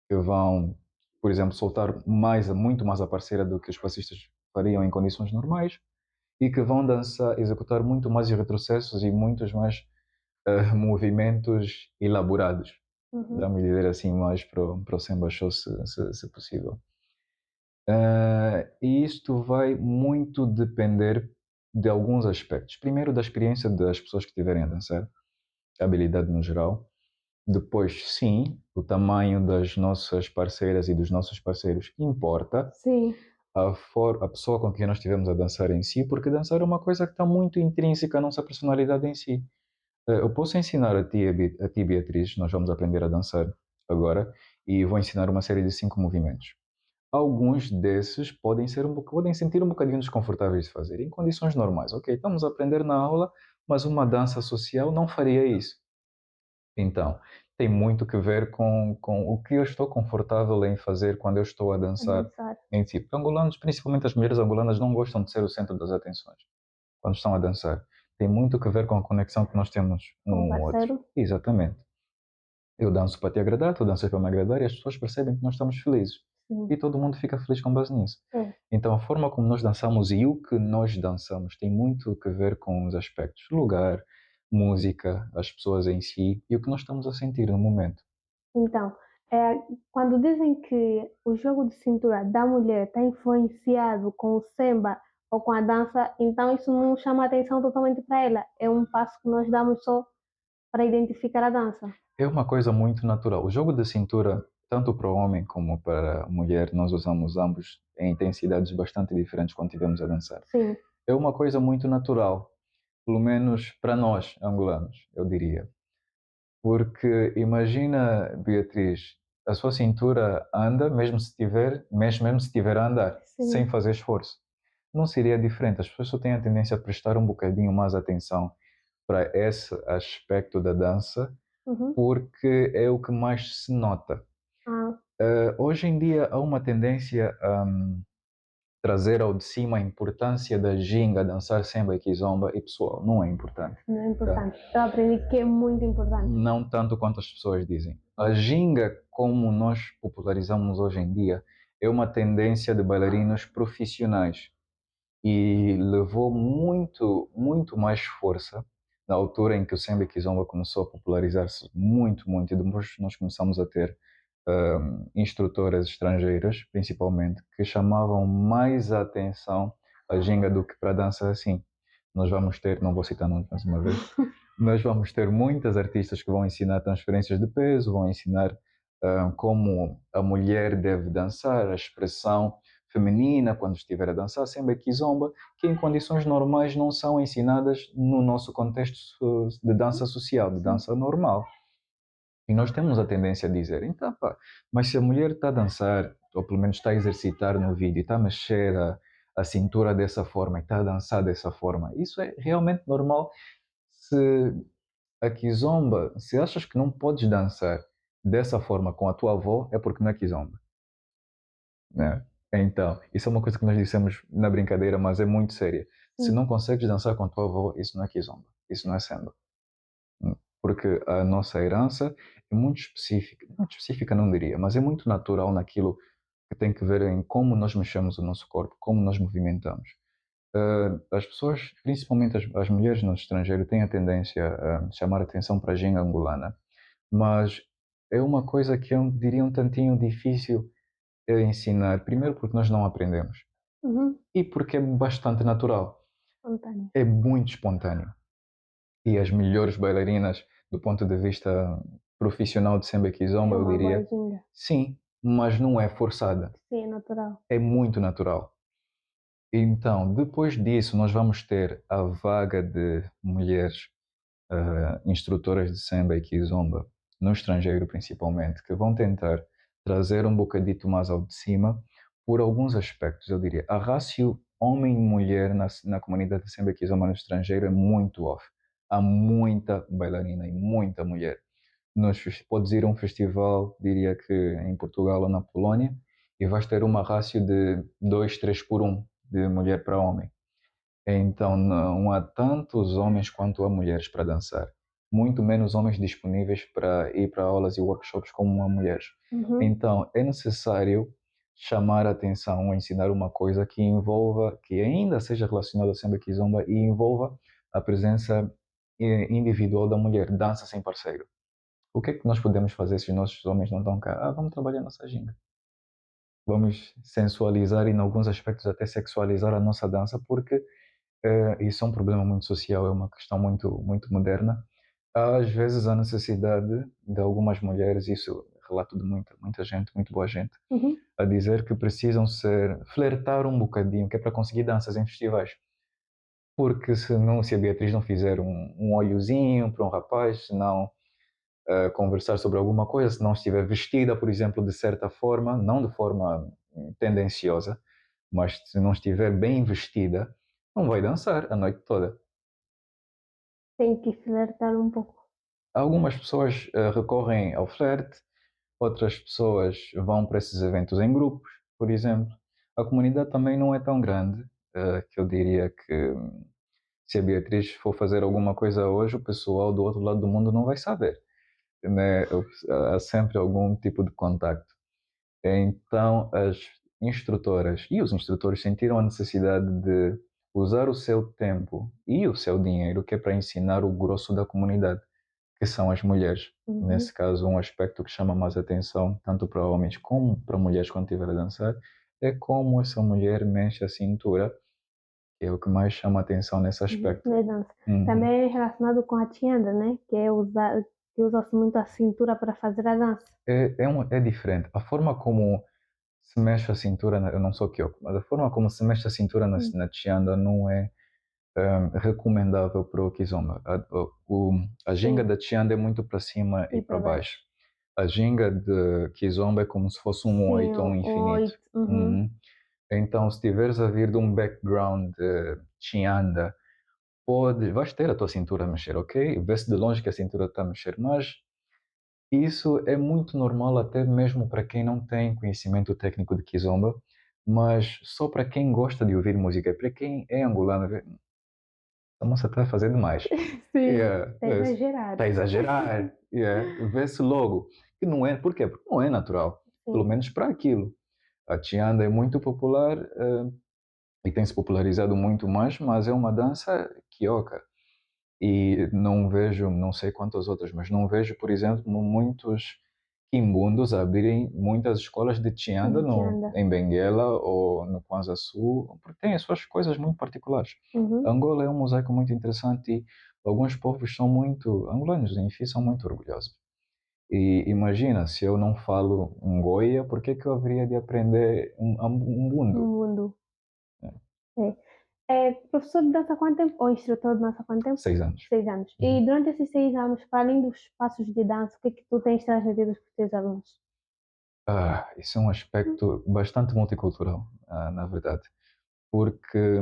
que vão, por exemplo, soltar muito mais a parceira do que os passistas fariam em condições normais, e que vão dançar, executar muito mais retrocessos e muitos mais movimentos elaborados, Uhum. vamos dizer assim, mais para o samba show, se possível. E isto vai muito depender de alguns aspectos. Primeiro, da experiência das pessoas que estiverem a dançar, a habilidade no geral. Depois, sim, o tamanho das nossas parceiras e dos nossos parceiros importa. Sim. A pessoa com quem nós estivemos a dançar em si, porque dançar é uma coisa que está muito intrínseca à nossa personalidade em si. Eu posso ensinar a ti, Beatriz, nós vamos aprender a dançar agora, e vou ensinar uma série de 5 movimentos. Alguns desses podem sentir um bocadinho desconfortáveis de fazer, em condições normais. Ok, estamos a aprender na aula, mas uma dança social não faria isso. Então, tem muito que ver com o que eu estou confortável em fazer quando eu estou a A dançar dançar. em si. Porque angolanos, principalmente as mulheres angolanas, não gostam de ser o centro das atenções quando estão a dançar. Tem muito que ver com a conexão que nós temos Com o um com o outro. parceiro. Exatamente. Eu danço para te agradar, tu danças para me agradar, e as pessoas percebem que nós estamos felizes. Sim. E todo mundo fica feliz com base nisso. É. Então, a forma como nós dançamos e o que nós dançamos tem muito que ver com os aspectos lugar, música, as pessoas em si e o que nós estamos a sentir no momento. Então, é, quando dizem que o jogo de cintura da mulher está influenciado com o samba ou com a dança, então isso não chama atenção totalmente para ela. É um passo que nós damos só para identificar a dança. É uma coisa muito natural. O jogo de cintura, tanto para o homem como para a mulher, nós usamos ambos em intensidades bastante diferentes quando estivermos a dançar. Sim. É uma coisa muito natural, pelo menos para nós, angolanos, eu diria. Porque imagina, Beatriz, a sua cintura anda, mesmo se estiver a andar, sem Sim. fazer esforço. Não seria diferente. As pessoas só têm a tendência a prestar um bocadinho mais atenção para esse aspecto da dança, Uhum. porque é o que mais se nota. Ah, Hoje em dia há uma tendência a trazer ao de cima a importância da ginga, dançar samba e kizomba, e pessoal, não é importante. não é Tá? importante. Eu aprendi que é muito importante. Não tanto quanto as pessoas dizem. A ginga, como nós popularizamos hoje em dia, é uma tendência de bailarinos profissionais e levou muito, muito mais força na altura em que o samba e kizomba começou a popularizar-se muito, muito, e depois nós começamos a ter instrutoras estrangeiras, principalmente, que chamavam mais a atenção a ginga do que para a dança assim. Nós vamos ter, não vou citar nomes mais uma vez, nós vamos ter muitas artistas que vão ensinar transferências de peso, vão ensinar como a mulher deve dançar, a expressão feminina quando estiver a dançar, samba e kizomba, que em condições normais não são ensinadas no nosso contexto de dança social, de Sim. dança normal. E nós temos a tendência a dizer, então, pá, mas se a mulher está a dançar, ou pelo menos está a exercitar no vídeo, está a mexer a cintura dessa forma e está a dançar dessa forma, isso é realmente normal. Se a kizomba, se achas que não podes dançar dessa forma com a tua avó, é porque não é kizomba, né? Então, isso é uma coisa que nós dissemos na brincadeira, mas é muito séria. Se Sim. não consegues dançar com a tua avó, isso não é kizomba, isso não é samba. Porque a nossa herança é muito específica não diria, mas é muito natural naquilo que tem que ver em como nós mexemos o nosso corpo, como nós movimentamos. As pessoas, principalmente as mulheres no estrangeiro, têm a tendência a chamar atenção para a ginga angolana, mas é uma coisa que eu diria um tantinho difícil de ensinar, primeiro porque nós não aprendemos Uhum. e porque é bastante natural, Espontâneo. é muito espontâneo. E as melhores bailarinas, do ponto de vista profissional de samba e É kizomba, eu uma diria, boazinha. sim, mas não é forçada, Sim, é natural. é muito natural. Então, depois disso, nós vamos ter a vaga de mulheres instrutoras de samba e kizomba, no estrangeiro principalmente, que vão tentar trazer um bocadito mais ao de cima, por alguns aspectos, eu diria. A rácio homem-mulher na comunidade de samba e kizomba no estrangeiro é muito off. Há muita bailarina e muita mulher. Podes ir a um festival, diria que em Portugal ou na Polónia, e vais ter uma rácio de 2, 3 por um, de mulher para homem. Então, não há tantos homens quanto há mulheres para dançar. Muito menos homens disponíveis para ir para aulas e workshops como há mulheres. Uhum. Então, é necessário chamar a atenção ou ensinar uma coisa que envolva, que ainda seja relacionada ao samba e kizomba e envolva a presença individual da mulher, dança sem parceiro. O que é que nós podemos fazer se os nossos homens não estão cá? Vamos trabalhar nossa ginga. Vamos sensualizar e, em alguns aspectos, até sexualizar a nossa dança, porque isso é um problema muito social, é uma questão muito, muito moderna. Às vezes, a necessidade de algumas mulheres, isso é relato de muita, muita gente, muito boa gente, Uhum. a dizer que precisam flertar um bocadinho, que é para conseguir danças em festivais. Porque se a Beatriz não fizer um olhozinho para um rapaz, se não conversar sobre alguma coisa, se não estiver vestida, por exemplo, de certa forma, não de forma tendenciosa, mas se não estiver bem vestida, não vai dançar a noite toda. Tem que flertar um pouco. Algumas pessoas recorrem ao flerte, outras pessoas vão para esses eventos em grupos, por exemplo. A comunidade também não é tão grande, que eu diria que se a Beatriz for fazer alguma coisa hoje, o pessoal do outro lado do mundo não vai saber, né? Há sempre algum tipo de contacto. Então, as instrutoras e os instrutores sentiram a necessidade de usar o seu tempo e o seu dinheiro, que é para ensinar o grosso da comunidade, que são as mulheres. Uhum. Nesse caso, um aspecto que chama mais atenção, tanto para homens como para mulheres quando estiver a dançar, é como essa mulher mexe a cintura, é o que mais chama a atenção nesse aspecto. Na dança. Uhum. Também é relacionado com a tienda, né? Que usa-se muito a cintura para fazer a dança. É diferente. A forma como se mexe a cintura, eu não sou Kyoko, mas a forma como se mexe a cintura Hum. na Chianda não é recomendável para o Kizomba. A ginga Sim, da Chianda é muito para cima e e para para baixo. baixo. A ginga de Kizomba é como se fosse um Sim, 8 ou um o infinito. 8. Uhum. Uhum. Então, se estiveres a vir de um background de Chianda, vais ter a tua cintura a mexer, ok? Vê-se de longe que a cintura está a mexer, mas isso é muito normal até mesmo para quem não tem conhecimento técnico de Kizomba, mas só para quem gosta de ouvir música, para quem é angolano, a moça está a fazer demais. Sim, Yeah, está a exagerar. está a exagerar. Yeah. Vê-se logo que não é. Por quê? Porque não é natural. Pelo Sim, menos para aquilo. A Chianda é muito popular e tem se popularizado muito mais, mas é uma dança quioca. E não vejo, não sei quantas outras, mas não vejo, por exemplo, muitos quimbundos abrirem muitas escolas de Chianda de que no, anda. em Benguela ou no Kwanzaa Sul, porque tem as suas coisas muito particulares. Uhum. Angola é um mosaico muito interessante e alguns povos são muito, angolanos em si, são muito orgulhosos. E imagina, se eu não falo Ngoia, por que que eu haveria de aprender um No bundo? mundo. É. É professor de dança há quanto tempo? Ou instrutor de dança há quanto tempo? 6 anos. 6 anos. Uhum. E durante esses 6 anos, para além dos passos de dança, o que é que tu tens transmitido para os teus alunos? Isso é um aspecto bastante multicultural, na verdade. Porque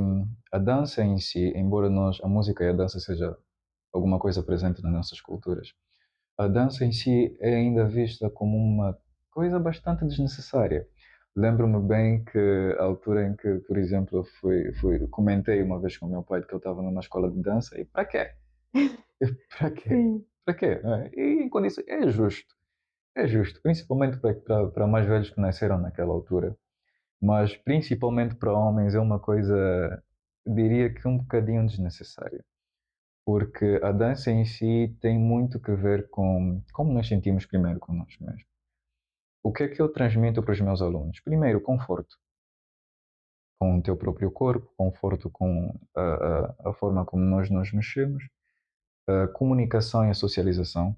a dança em si, embora a música e a dança seja alguma coisa presente nas nossas culturas, a dança em si é ainda vista como uma coisa bastante desnecessária. Lembro-me bem que a altura em que, por exemplo, comentei uma vez com o meu pai de que eu estava numa escola de dança e para quê? Para quê? Sim. Para quê? Não é? E quando isso é justo, principalmente para mais velhos que nasceram naquela altura, mas principalmente para homens é uma coisa, diria que um bocadinho desnecessária, porque a dança em si tem muito que ver com como nos sentimos primeiro connosco mesmos. O que é que eu transmito para os meus alunos? Primeiro, conforto com o teu próprio corpo, conforto com a forma como nós nos mexemos, a comunicação e a socialização,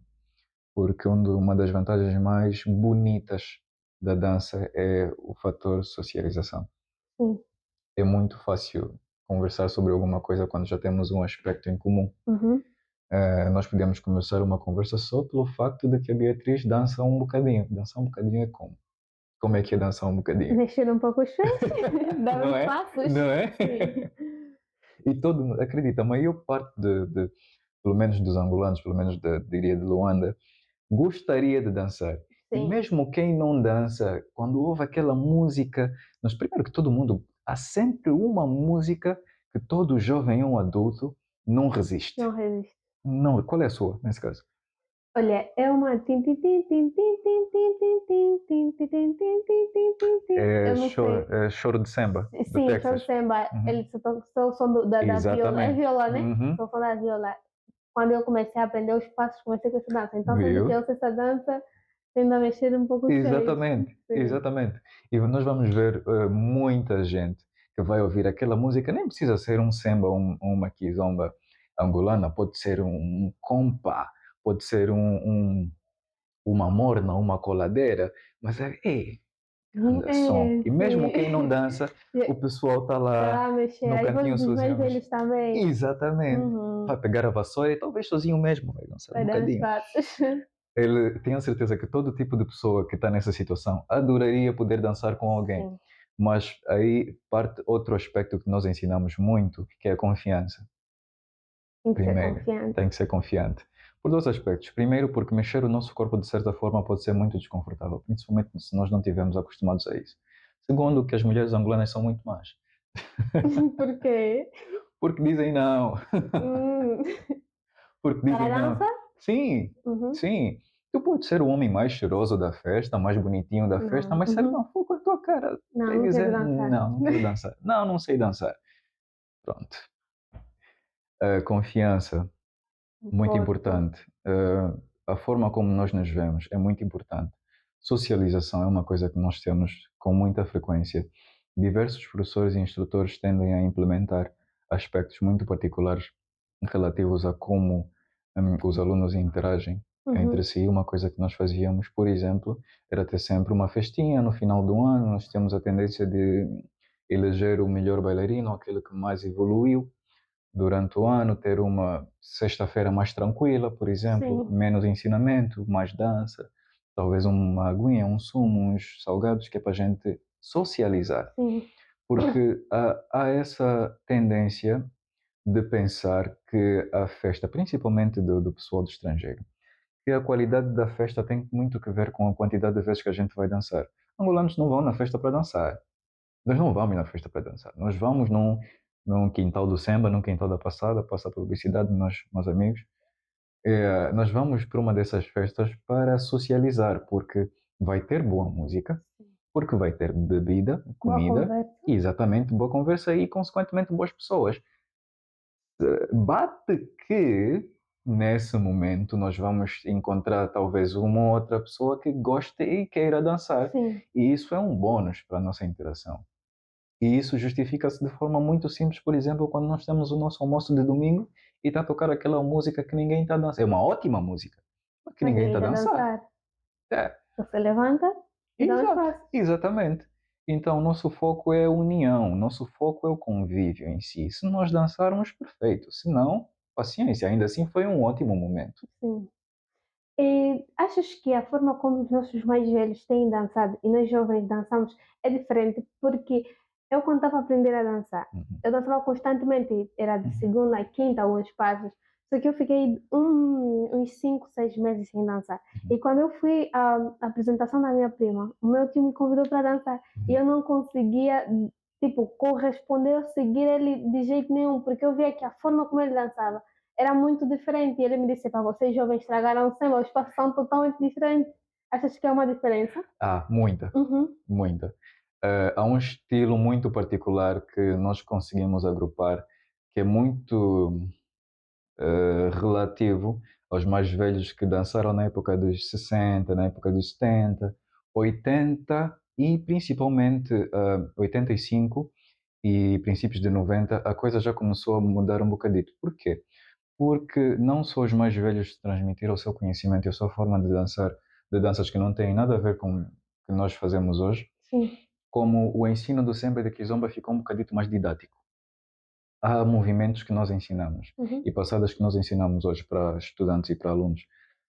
porque uma das vantagens mais bonitas da dança é o fator socialização. Sim. É muito fácil conversar sobre alguma coisa quando já temos um aspecto em comum. Uhum. Nós podemos começar uma conversa só pelo facto de que a Beatriz dança um bocadinho. Dançar um bocadinho é como? Como é que é dançar um bocadinho? Mexer um pouco os pés, dar Não uns é? passos. Não é? Sim. E todo mundo, acredita, a maior parte pelo menos dos angolanos, pelo menos diria de Luanda, gostaria de dançar. E Sim. mesmo quem não dança, quando ouve aquela música, mas primeiro que todo mundo, há sempre uma música que todo jovem ou adulto não resiste. Não resiste. Não, qual é a sua, nesse caso? Olha, é uma tin tin tin tin tin tin tin tin tin tin tin tin tin tin tin tin tin. Eu não sei. É choro de samba, de Sim, choro Texas. samba. Uhum. Ele só o som da viola. É Exatamente. viola, né? Uhum. Só o som da viola. Quando eu comecei a aprender os passos, comecei com essa dança. Então, sempre que eu Viu? ouço essa dança, tendo a mexer um pouco os pés. Exatamente, Sim. exatamente. E nós vamos ver muita gente que vai ouvir aquela música, nem precisa ser um samba, uma kizomba angolana, pode ser um compa, pode ser uma morna, uma coladeira, mas anda som. É, E mesmo quem não sim. dança, o pessoal está Tá lá lá a mexer. no As vozes cantinho dos mais sozinho. velhos também. Exatamente. Uhum. Vai pegar a vassoura e talvez sozinho mesmo, vai dançar um Vai dar uns bocadinho. passos. Ele tem a certeza que todo tipo de pessoa que está nessa situação adoraria poder dançar com alguém. Sim, Mas aí parte outro aspecto que nós ensinamos muito, que é a confiança. tem que ser Primeiro, confiante. tem que ser confiante. Por dois aspectos. Primeiro, porque mexer o nosso corpo de certa forma pode ser muito desconfortável, principalmente se nós não estivermos acostumados a isso. Segundo, que as mulheres angolanas são muito más. Por quê? Porque dizem não. Hum. Porque Para a dizem não. dança? Sim, Uhum. sim. Tu podes ser o homem mais cheiroso da festa, mais bonitinho da festa, Não. mas se ele Uhum. não for com a tua cara, Não, vai não quero dizer, dançar. não, não quero dançar. Não, não sei dançar. Pronto. Confiança, muito Conforto. importante. A forma como nós nos vemos é muito importante. Socialização é uma coisa que nós temos com muita frequência. Diversos professores e instrutores tendem a implementar. aspectos muito particulares relativos a como os alunos interagem entre Uhum. si. Uma coisa que nós fazíamos, por exemplo, era ter sempre uma festinha no final do ano. Nós temos a tendência de eleger o melhor bailarino, aquele que mais evoluiu durante o ano, ter uma sexta-feira mais tranquila, por exemplo, Sim, menos ensinamento, mais dança, talvez uma aguinha, um sumo, uns salgados, que é para a gente socializar. sim, Porque há essa tendência de pensar que a festa, principalmente do pessoal do estrangeiro, que a qualidade da festa tem muito que ver com a quantidade de vezes que a gente vai dançar. Angolanos não vão na festa para dançar. Nós não vamos na festa para dançar. Nós vamos num quintal do Semba, num quintal da passada, passa a publicidade, meus amigos. Nós vamos para uma dessas festas para socializar, porque vai ter boa música, sim. porque vai ter bebida, Boa comida, conversa. e exatamente boa conversa e, consequentemente, boas pessoas. Bate que, nesse momento, nós vamos encontrar talvez uma ou outra pessoa que goste e queira dançar. Sim, E isso é um bônus para a nossa interação. E isso justifica-se de forma muito simples, por exemplo, quando nós temos o nosso almoço de domingo e está a tocar aquela música que ninguém está a dançar. É uma ótima música, mas que mas ninguém ninguém está a está a dançar. dançar. É, Você levanta e dá uns exato, passos. exatamente. Então, nosso foco é a união, nosso foco é o convívio em si. Se nós dançarmos, perfeito. Se não, paciência. Ainda assim, foi um ótimo momento. Sim. E achas que a forma como os nossos mais velhos têm dançado e nós jovens dançamos é diferente? Porque eu, quando estava a aprender a dançar, Uhum, eu dançava constantemente, era de uhum, segunda a quinta, alguns passos, só que eu fiquei uns 5, 6 meses sem dançar. uhum, E quando eu fui à apresentação da minha prima, o meu tio me convidou para dançar e uhum. eu não conseguia, tipo, corresponder ou seguir ele de jeito nenhum, porque eu via que a forma como ele dançava era muito diferente. E ele me disse: para vocês jovens estragaram o samba, os passos são totalmente diferentes. Achas que é uma diferença? Muita, Uhum, muita. Há um estilo muito particular que nós conseguimos agrupar, que é muito relativo aos mais velhos que dançaram na época dos 60, na época dos 70, 80 e principalmente 85 e princípios de 90, a coisa já começou a mudar um bocadito. Por quê? Porque não só os mais velhos transmitiram o seu conhecimento e a sua forma de dançar, de danças que não têm nada a ver com o que nós fazemos hoje, sim. como o ensino do samba e da kizomba ficou um bocadito mais didático. Há movimentos que nós ensinamos Uhum. e passadas que nós ensinamos hoje para estudantes e para alunos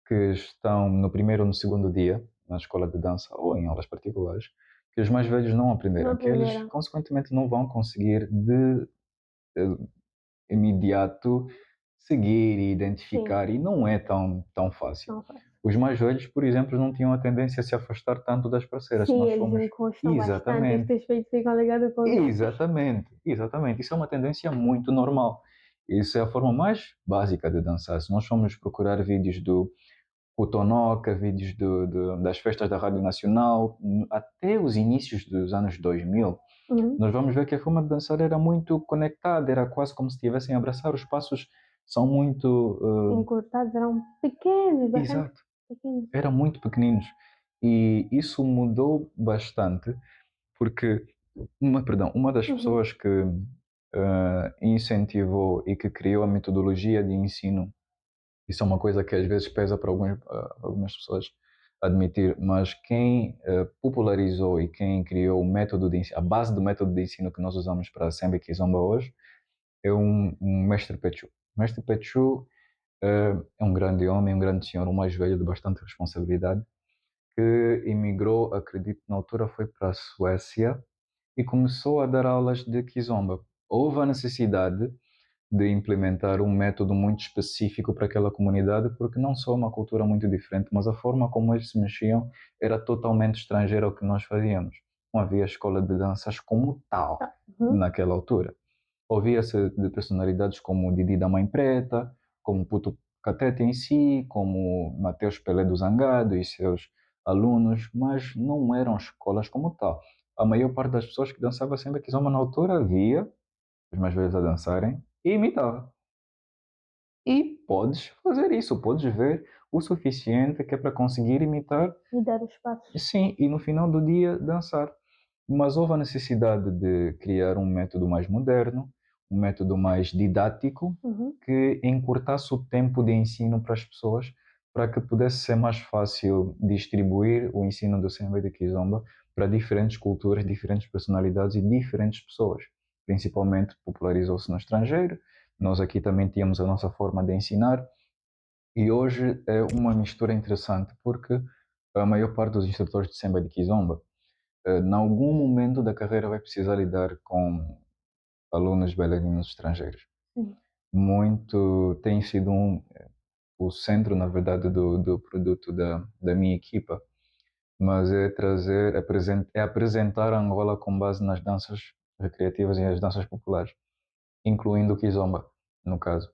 que estão no primeiro ou no segundo dia na escola de dança ou em aulas particulares, que os mais velhos não Não aprenderam, que eles aprenderam. consequentemente não vão conseguir de eh, imediato seguir e Sim, identificar, e não é tão fácil. não faz. Os mais velhos, por exemplo, não tinham a tendência a se afastar tanto das parceiras. Sim, Nós eles fomos. encostam bastante, os Exatamente, teus peitos ficam ligados com os outros. exatamente, exatamente. Isso é uma tendência muito normal. Isso é a forma mais básica de dançar. Se nós formos procurar vídeos do Cotonoca, vídeos das festas da Rádio Nacional, até os inícios dos anos 2000, Uhum. nós vamos ver que a forma de dançar era muito conectada, era quase como se estivessem a abraçar. Os passos são muito. Encurtados eram pequenos, bastante Exato, pequenos. eram muito pequeninos. E isso mudou bastante, porque, uma das Uhum. pessoas que incentivou e que criou a metodologia de ensino, isso é uma coisa que às vezes pesa para algumas pessoas admitir, mas quem popularizou e quem criou o método de ensino, a base do método de ensino que nós usamos para a Samba e Kizomba hoje, é um mestre Pechu. O mestre Pechu é um grande homem, um grande senhor, um mais velho de bastante responsabilidade, que emigrou, acredito, na altura foi para a Suécia e começou a dar aulas de Kizomba. Houve a necessidade de implementar um método muito específico para aquela comunidade, porque não só uma cultura muito diferente, mas a forma como eles se mexiam era totalmente estrangeira ao que nós fazíamos. Não havia escola de danças como tal Tá. Uhum. naquela altura. Ouvia-se de personalidades como o Didi da Mãe Preta, como Puto Catete em si, como Mateus Pelé do Zangado e seus alunos, mas não eram escolas como tal. A maior parte das pessoas que dançava sempre Kizomba na altura via os mais velhos a dançarem e imitava. E podes fazer isso, podes ver o suficiente que é para conseguir imitar, E dar os passos. sim, e no final do dia dançar. Mas houve a necessidade de criar um método mais moderno, um método mais didático Uhum. que encurtasse o tempo de ensino para as pessoas, para que pudesse ser mais fácil distribuir o ensino do Semba e do Kizomba para diferentes culturas, diferentes personalidades e diferentes pessoas. Principalmente popularizou-se no estrangeiro, nós aqui também tínhamos a nossa forma de ensinar, e hoje é uma mistura interessante, porque a maior parte dos instrutores de Semba e de Kizomba, em algum momento da carreira vai precisar lidar com alunos bailarinos estrangeiros. Sim. Muito tem sido o centro, na verdade, do produto da minha equipa, mas é é apresentar a Angola com base nas danças recreativas e as danças populares, incluindo o Kizomba, no caso.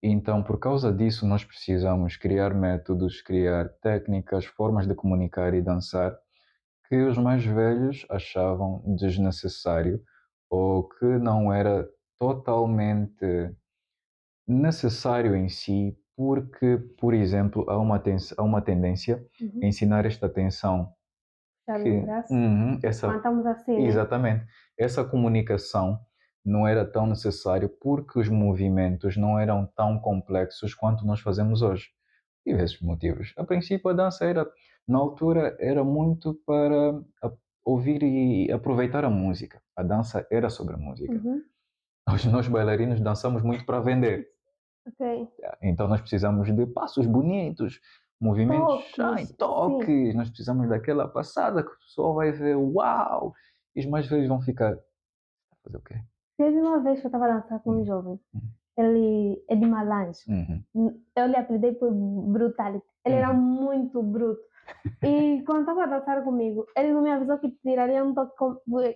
Então, por causa disso, nós precisamos criar métodos, criar técnicas, formas de comunicar e dançar que os mais velhos achavam desnecessário ou que não era totalmente necessário em si, porque, por exemplo, há uma tendência a Uhum. ensinar esta atenção Puxar o que, braço. essa, Quando estamos assim, né? exatamente, essa comunicação não era tão necessária porque os movimentos não eram tão complexos quanto nós fazemos hoje. Diversos motivos. A princípio, a dança era, na altura, era muito para ouvir e aproveitar a música. A dança era sobre a música. Uhum. Hoje nós bailarinos dançamos muito para vender. Ok. Então nós precisamos de passos bonitos, movimentos, Toques, sim. toques, nós precisamos daquela passada que o pessoal vai ver, uau! E os mais velhos vão ficar, fazer o quê? Teve uma vez que eu estava a dançar com um Hum, jovem. hum, Ele é de Malange. uhum, Eu lhe apelidei por Brutality. Ele era uhum. muito bruto. E quando estava a dançar comigo, ele não me avisou que tiraria um toque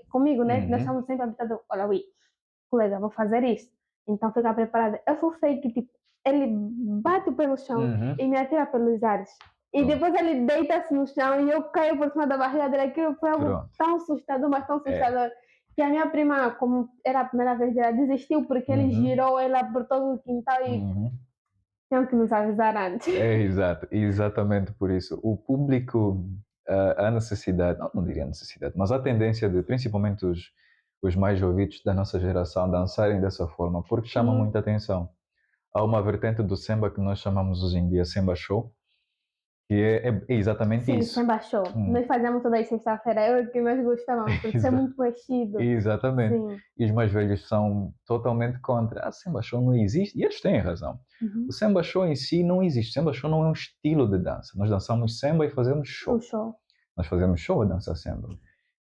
comigo, né? Nós Uhum, estamos sempre habitados. Olha, ui, colega, vou fazer isto. Então fica preparada. Eu só sei que tipo, ele bate o pé no chão uhum. e me atira pelos ares. E Pronto, depois ele deita-se no chão e eu caio por cima da barriga dele. Aquilo foi algo pronto. tão assustador, mas tão É. assustador. Que a minha prima, como era a primeira vez dela, desistiu porque ele Uhum, girou ela por todo o quintal e uhum. tinham que nos avisar antes. É exato, exatamente por isso. O público, a necessidade, não diria necessidade, mas a tendência de, principalmente os mais ouvidos da nossa geração, dançarem dessa forma, porque chama Uhum. muita atenção. Há uma vertente do samba que nós chamamos hoje em dia samba show, que é exatamente Sim, isso. Samba Show. Hum, Nós fazemos toda sexta-feira. Eu e que nós gostamos, porque isso é exa- muito mexido. exatamente. Sim. E os mais velhos são totalmente contra. Ah, samba show não existe. E eles têm razão. O Uhum. samba show em si não existe. Samba show não é um estilo de dança. Nós dançamos samba e fazemos O show. show. Nós fazemos show a dançar samba.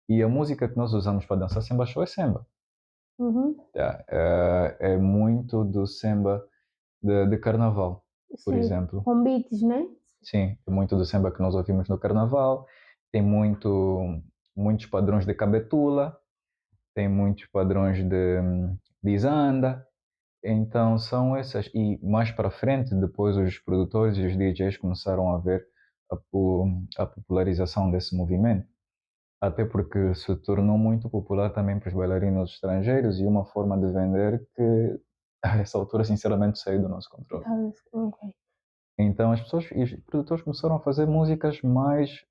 E a música que nós usamos para dançar samba show é samba. Uhum. Tá? É muito do samba de carnaval, por Sim. exemplo. Com beats, né? Sim, é muito do samba que nós ouvimos no carnaval. Tem muitos padrões de cabetula, tem muitos padrões de zanda. Então são essas. E mais para frente, depois os produtores e os DJs começaram a ver a popularização desse movimento. Até porque se tornou muito popular também para os bailarinos estrangeiros e uma forma de vender que a essa altura sinceramente saiu do nosso controle. Então, ok. Então as pessoas e os produtores começaram a fazer músicas mais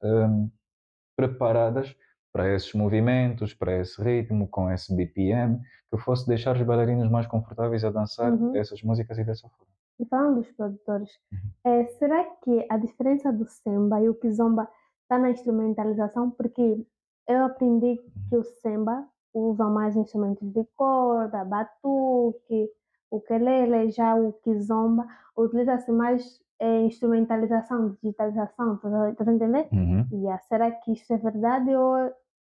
preparadas para esses movimentos, para esse ritmo, com esse BPM, que fosse deixar os bailarinos mais confortáveis a dançar Uhum. essas músicas e dessa forma. E falando dos produtores, Uhum. será que a diferença do samba e o kizomba está na instrumentalização? Porque eu aprendi que o samba usa mais instrumentos de corda, batuque, ukulele, já o kizomba utiliza-se mais instrumentalização, digitalização, estás a entender? Uhum. Yeah. Será que isso é verdade ou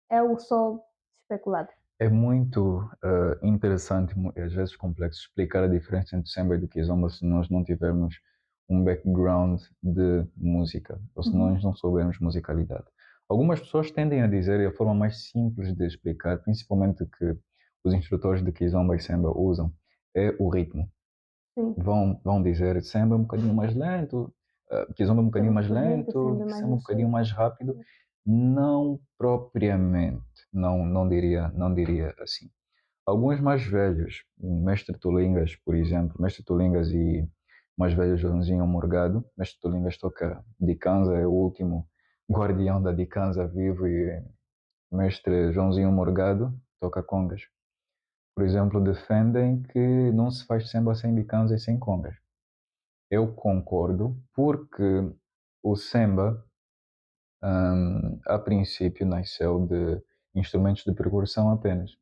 é o só especulado? É muito interessante, às vezes complexo, explicar a diferença entre samba e do kizomba se nós não tivermos um background de música, ou se Uhum. nós não soubermos musicalidade. Algumas pessoas tendem a dizer, e a forma mais simples de explicar, principalmente que os instrutores de kizomba e samba usam, é o ritmo. Sim, Vão dizer samba é um bocadinho mais lento, kizomba é um bocadinho mais simplesmente lento, sendo mais samba é um bocadinho mexido. mais rápido. Não propriamente, não diria assim. Alguns mais velhos, o Mestre Tulingas, por exemplo, Mestre Tulingas e mais velho Joãozinho Morgado, Mestre Tulingas toca Dicanza, é o último guardião da Dicanza vivo, e Mestre Joãozinho Morgado toca congas. por exemplo, defendem que não se faz samba sem bicanza e sem congas. Eu concordo, porque o samba, a princípio, nasceu de instrumentos de percussão apenas.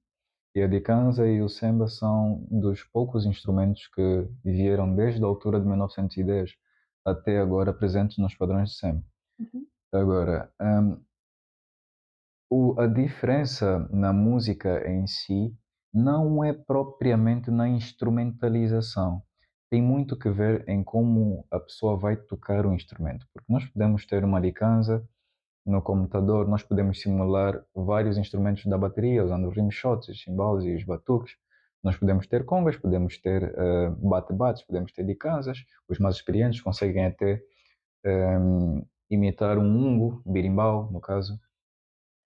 E a dicanza e o samba são dos poucos instrumentos que vieram desde a altura de 1910 até agora presentes nos padrões de samba. Uhum. Agora, a diferença na música em si não é propriamente na instrumentalização. Tem muito que ver em como a pessoa vai tocar o instrumento. Porque nós podemos ter uma licanza no computador, nós podemos simular vários instrumentos da bateria, usando os rimshots, os chimbales e os batuques. Nós podemos ter congas, podemos ter bate-bates, podemos ter licanzas. Os mais experientes conseguem até imitar um ungo, birimbau, no caso.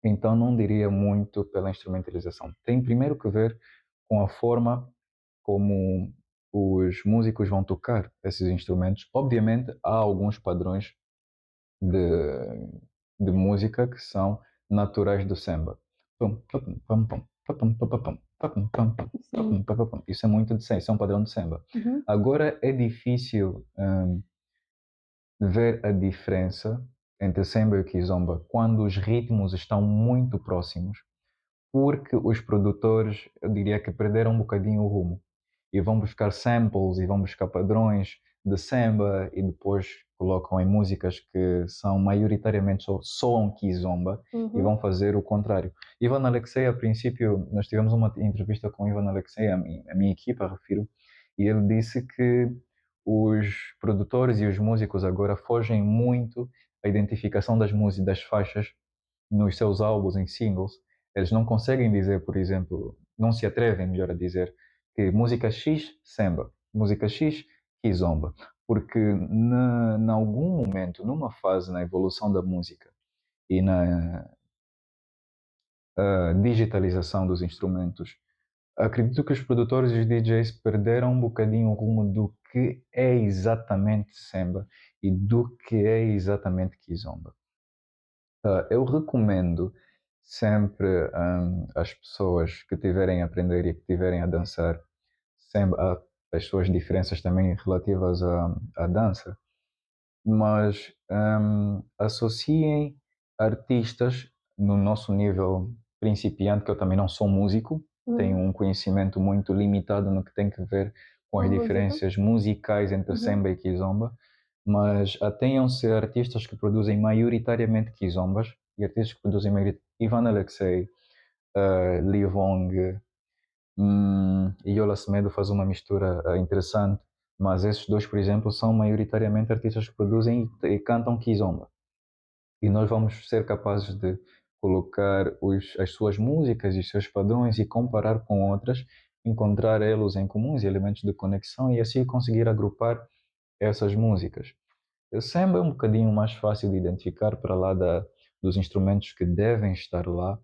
Então não diria muito pela instrumentalização. Tem primeiro que ver com a forma como os músicos vão tocar esses instrumentos. Obviamente há alguns padrões de, de música que são naturais do samba. Sim. Isso é muito de samba, isso é um padrão de samba. Uhum. Agora é difícil ver a diferença entre samba e o kizomba quando os ritmos estão muito próximos, porque os produtores, eu diria que perderam um bocadinho o rumo e vão buscar samples e vão buscar padrões de samba e depois colocam em músicas que são maioritariamente soam kizomba e Uhum. vão fazer o contrário. Ivan Alexei, a princípio, nós tivemos uma entrevista com Ivan Alexei, a minha equipa, refiro, e ele disse que os produtores e os músicos agora fogem muito à identificação das músicas, das faixas nos seus álbuns, em singles. Eles não conseguem dizer, por exemplo, não se atrevem, melhor a dizer, que música X, samba, música X, kizomba. Porque em algum momento, numa fase na evolução da música e na digitalização dos instrumentos, acredito que os produtores e os DJs perderam um bocadinho o rumo do que é exatamente samba e do que é exatamente kizomba. Eu recomendo sempre às pessoas que tiverem a aprender e que tiverem a dançar, sempre há as suas diferenças também relativas à dança, mas associem artistas no nosso nível principiante, que eu também não sou músico, tenho Uhum. um conhecimento muito limitado no que tem que ver com Com as música. diferenças musicais entre Uhum. samba e kizomba, mas atenham-se a artistas que produzem maioritariamente kizombas e artistas que produzem maioritariamente Ivan Alexei, Lee Vong, e Yola Semedo faz uma mistura interessante, mas esses dois, por exemplo, são maioritariamente artistas que produzem e cantam kizomba. E nós vamos ser capazes de colocar as suas músicas e os seus padrões e comparar com outras, encontrar elos em comuns e elementos de conexão e assim conseguir agrupar essas músicas. O samba é um bocadinho mais fácil de identificar para lá dos instrumentos que devem estar lá.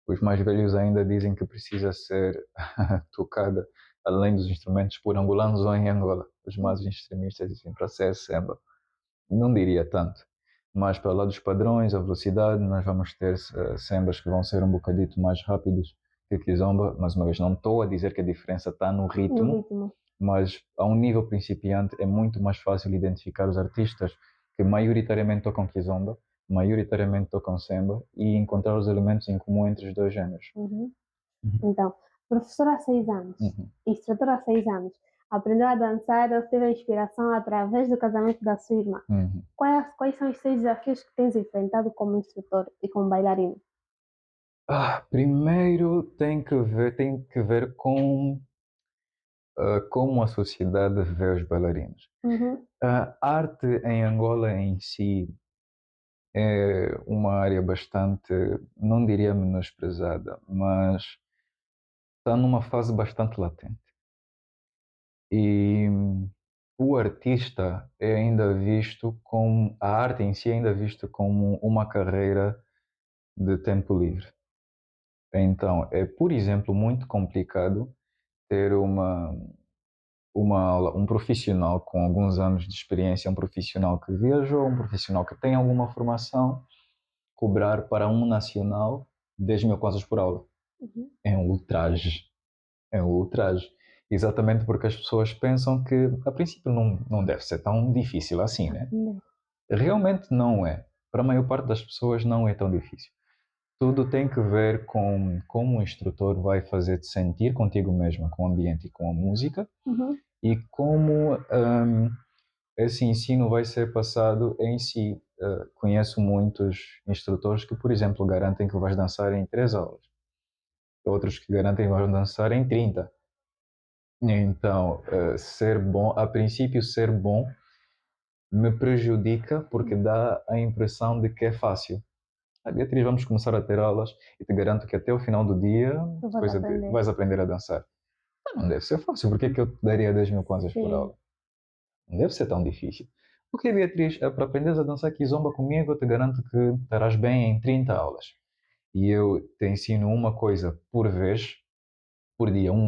Os mais velhos ainda dizem que precisa ser tocada além dos instrumentos por angolanos ou em Angola. Os mais extremistas dizem para ser samba. Não diria tanto. Mas para lá dos padrões, a velocidade, nós vamos ter sambas que vão ser um bocadito mais rápidos que kizomba. Mais uma vez, não estou a dizer que a diferença está no No ritmo, ritmo. mas a um nível principiante é muito mais fácil identificar os artistas que maioritariamente tocam kizomba, maioritariamente tocam samba e encontrar os elementos em comum entre os dois géneros. Uhum. Uhum. Então, professora há 6 anos, Uhum. instrutora há 6 anos, aprendeu a dançar ou teve a inspiração através do casamento da sua irmã. Uhum. Quais são os 6 desafios que tens enfrentado como instrutor e como bailarino? Primeiro tem que ver com como a sociedade vê os bailarinos. Uhum. A arte em Angola em si é uma área bastante, não diria menosprezada, mas está numa fase bastante latente. E o artista é ainda visto como, a arte em si é ainda visto como uma carreira de tempo livre. Então, é, por exemplo, muito complicado ter um profissional com alguns anos de experiência, um profissional que viajou, um profissional que tem alguma formação, cobrar para um nacional 10 mil kwanzas por aula. Uhum. É um ultraje. É o ultraje. Exatamente porque as pessoas pensam que, a princípio, não deve ser tão difícil assim, né? Aprender. Realmente não é. Para a maior parte das pessoas não é tão difícil. Tudo tem que ver com como o instrutor vai fazer-te sentir contigo mesmo, com o ambiente e com a música, Uhum, e como esse ensino vai ser passado em si. Conheço muitos instrutores que, por exemplo, garantem que vais dançar em 3 aulas, outros que garantem que vais dançar em 30. Então, ser bom, a princípio, ser bom me prejudica porque dá a impressão de que é fácil. Beatriz, vamos começar a ter aulas e te garanto que até o final do dia tu vais aprender. vais aprender a dançar. Não deve ser fácil, porque é que eu te daria 10.000 kwanzas por Sim. aula? Não deve ser tão difícil. Ok, Beatriz, para aprenderes a dançar kizomba comigo, eu te garanto que estarás bem em 30 aulas. E eu te ensino uma coisa por vez, por dia, um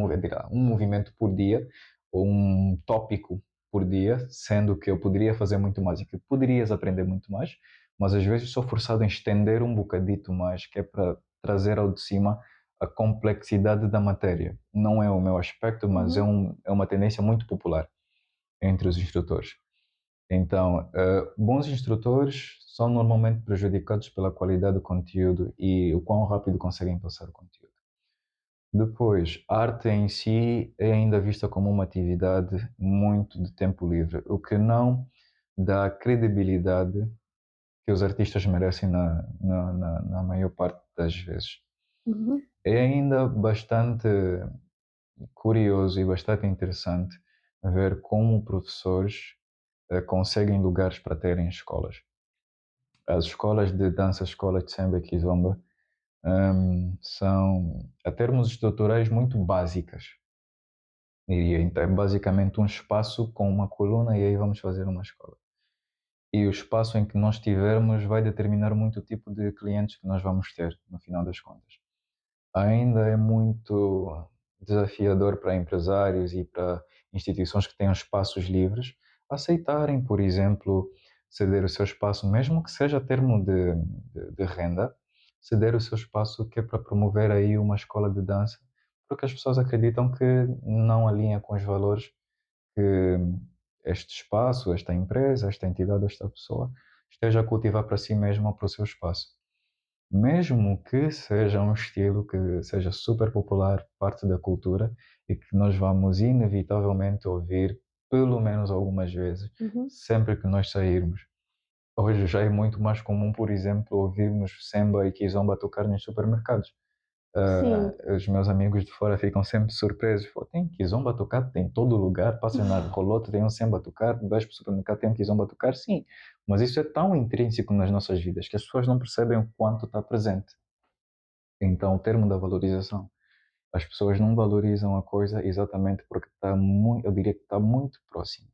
movimento por dia, ou um tópico por dia, sendo que eu poderia fazer muito mais e que poderias aprender muito mais, mas às vezes sou forçado a estender um bocadito mais, que é para trazer ao de cima a complexidade da matéria. Não é o meu aspecto, mas Uhum. é uma tendência muito popular entre os instrutores. Então, bons instrutores são normalmente prejudicados pela qualidade do conteúdo e o quão rápido conseguem passar o conteúdo. Depois, a arte em si é ainda vista como uma atividade muito de tempo livre, o que não dá a credibilidade que os artistas merecem na maior parte das vezes. Uhum. É ainda bastante curioso e bastante interessante ver como professores conseguem lugares para terem escolas. As escolas de dança, escola de samba e kizomba são, a termos estruturais, muito básicas. Diria, então, é basicamente um espaço com uma coluna e aí vamos fazer uma escola. E o espaço em que nós tivermos vai determinar muito o tipo de clientes que nós vamos ter, no final das contas. Ainda é muito desafiador para empresários e para instituições que tenham espaços livres aceitarem, por exemplo, ceder o seu espaço, mesmo que seja a termo de renda, ceder o seu espaço que é para promover aí uma escola de dança, porque as pessoas acreditam que não alinha com os valores que este espaço, esta empresa, esta entidade, esta pessoa esteja a cultivar para si mesma ou para o seu espaço. Mesmo que seja um estilo que seja super popular, parte da cultura e que nós vamos inevitavelmente ouvir pelo menos algumas vezes, Uhum. sempre que nós sairmos. Hoje já é muito mais comum, por exemplo, ouvirmos samba e kizomba tocar nos supermercados. Sim. Os meus amigos de fora ficam sempre surpresos. Pô, tem kizomba a tocar, tem em todo lugar. Passas na rolota, tem um samba a tocar. Vais para o supermercado, tem um kizomba a tocar. Sim, mas isso é tão intrínseco nas nossas vidas que as pessoas não percebem o quanto está presente. Então, o termo da valorização. As pessoas não valorizam a coisa exatamente porque está muito, eu diria que está muito próximo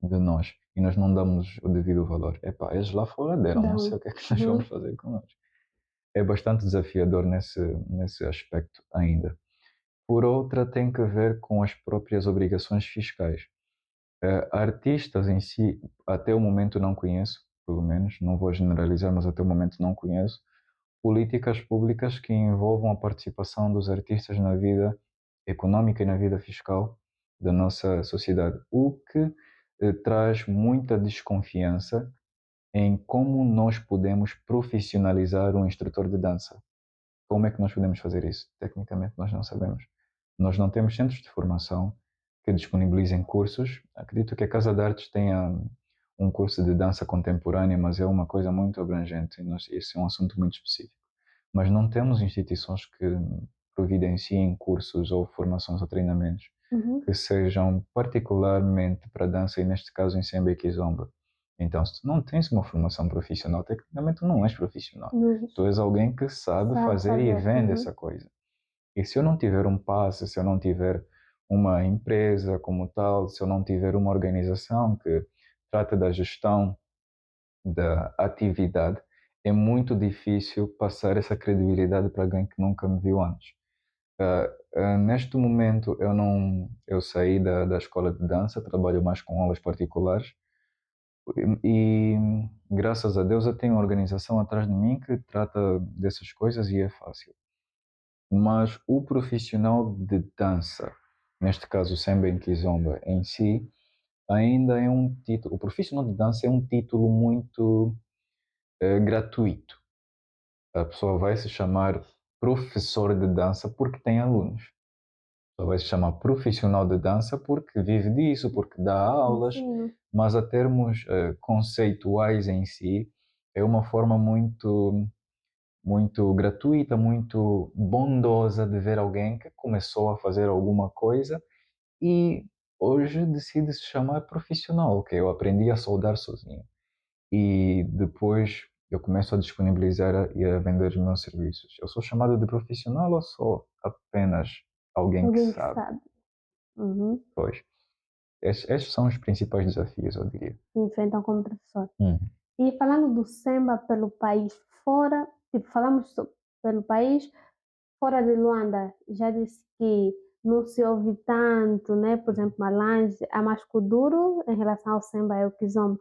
de nós e nós não damos o devido valor. Epá, eles lá fora deram, não sei Dão. o que é que nós vamos Uhum. fazer com nós. É bastante desafiador nesse aspecto ainda. Por outra, tem que ver com as próprias obrigações fiscais. Artistas em si, até o momento não conheço, pelo menos, não vou generalizar, mas até o momento não conheço, políticas públicas que envolvam a participação dos artistas na vida económica e na vida fiscal da nossa sociedade, o que traz muita desconfiança em como nós podemos profissionalizar um instrutor de dança. Como é que nós podemos fazer isso? Tecnicamente, nós não sabemos. Nós não temos centros de formação que disponibilizem cursos. Acredito que a Casa de Artes tenha um curso de dança contemporânea, mas é uma coisa muito abrangente e esse é um assunto muito específico. Mas não temos instituições que providenciem cursos ou formações ou treinamentos Uhum. que sejam particularmente para dança e, neste caso, em samba e kizomba. Então, se tu não tens uma formação profissional, tecnicamente tu não és profissional. Tu Justo. és alguém que sabe Sabe fazer e fazer. vende Uhum. essa coisa. E se eu não tiver um passe, se eu não tiver uma empresa como tal, se eu não tiver uma organização que trata da gestão da atividade, é muito difícil passar essa credibilidade para alguém que nunca me viu antes. Neste momento eu saí da escola de dança, trabalho mais com aulas particulares e graças a Deus eu tenho uma organização atrás de mim que trata dessas coisas e é fácil. mas o profissional de dança, neste caso o Semba em Kizomba em si, ainda é um título. O profissional de dança é um título muito gratuito. A pessoa vai se chamar professor de dança porque tem alunos. A pessoa vai se chamar profissional de dança porque vive disso, porque dá aulas, Ensino. mas a termos conceituais em si, é uma forma muito gratuita, muito bondosa de ver alguém que começou a fazer alguma coisa e hoje decide se chamar profissional, que eu aprendi a soldar sozinho. E depois eu começo a disponibilizar e a vender os meus serviços. Eu sou chamado de profissional ou sou apenas alguém que Alguém que sabe? sabe. Uhum. Pois, estes são os principais desafios, eu diria. Que enfrentam como professor. Hum. E falando do samba pelo país fora, tipo, pelo país fora de Luanda, já disse que não se ouve tanto, né? Por exemplo, Malange, a mais Kuduro em relação ao samba é o Kizomba.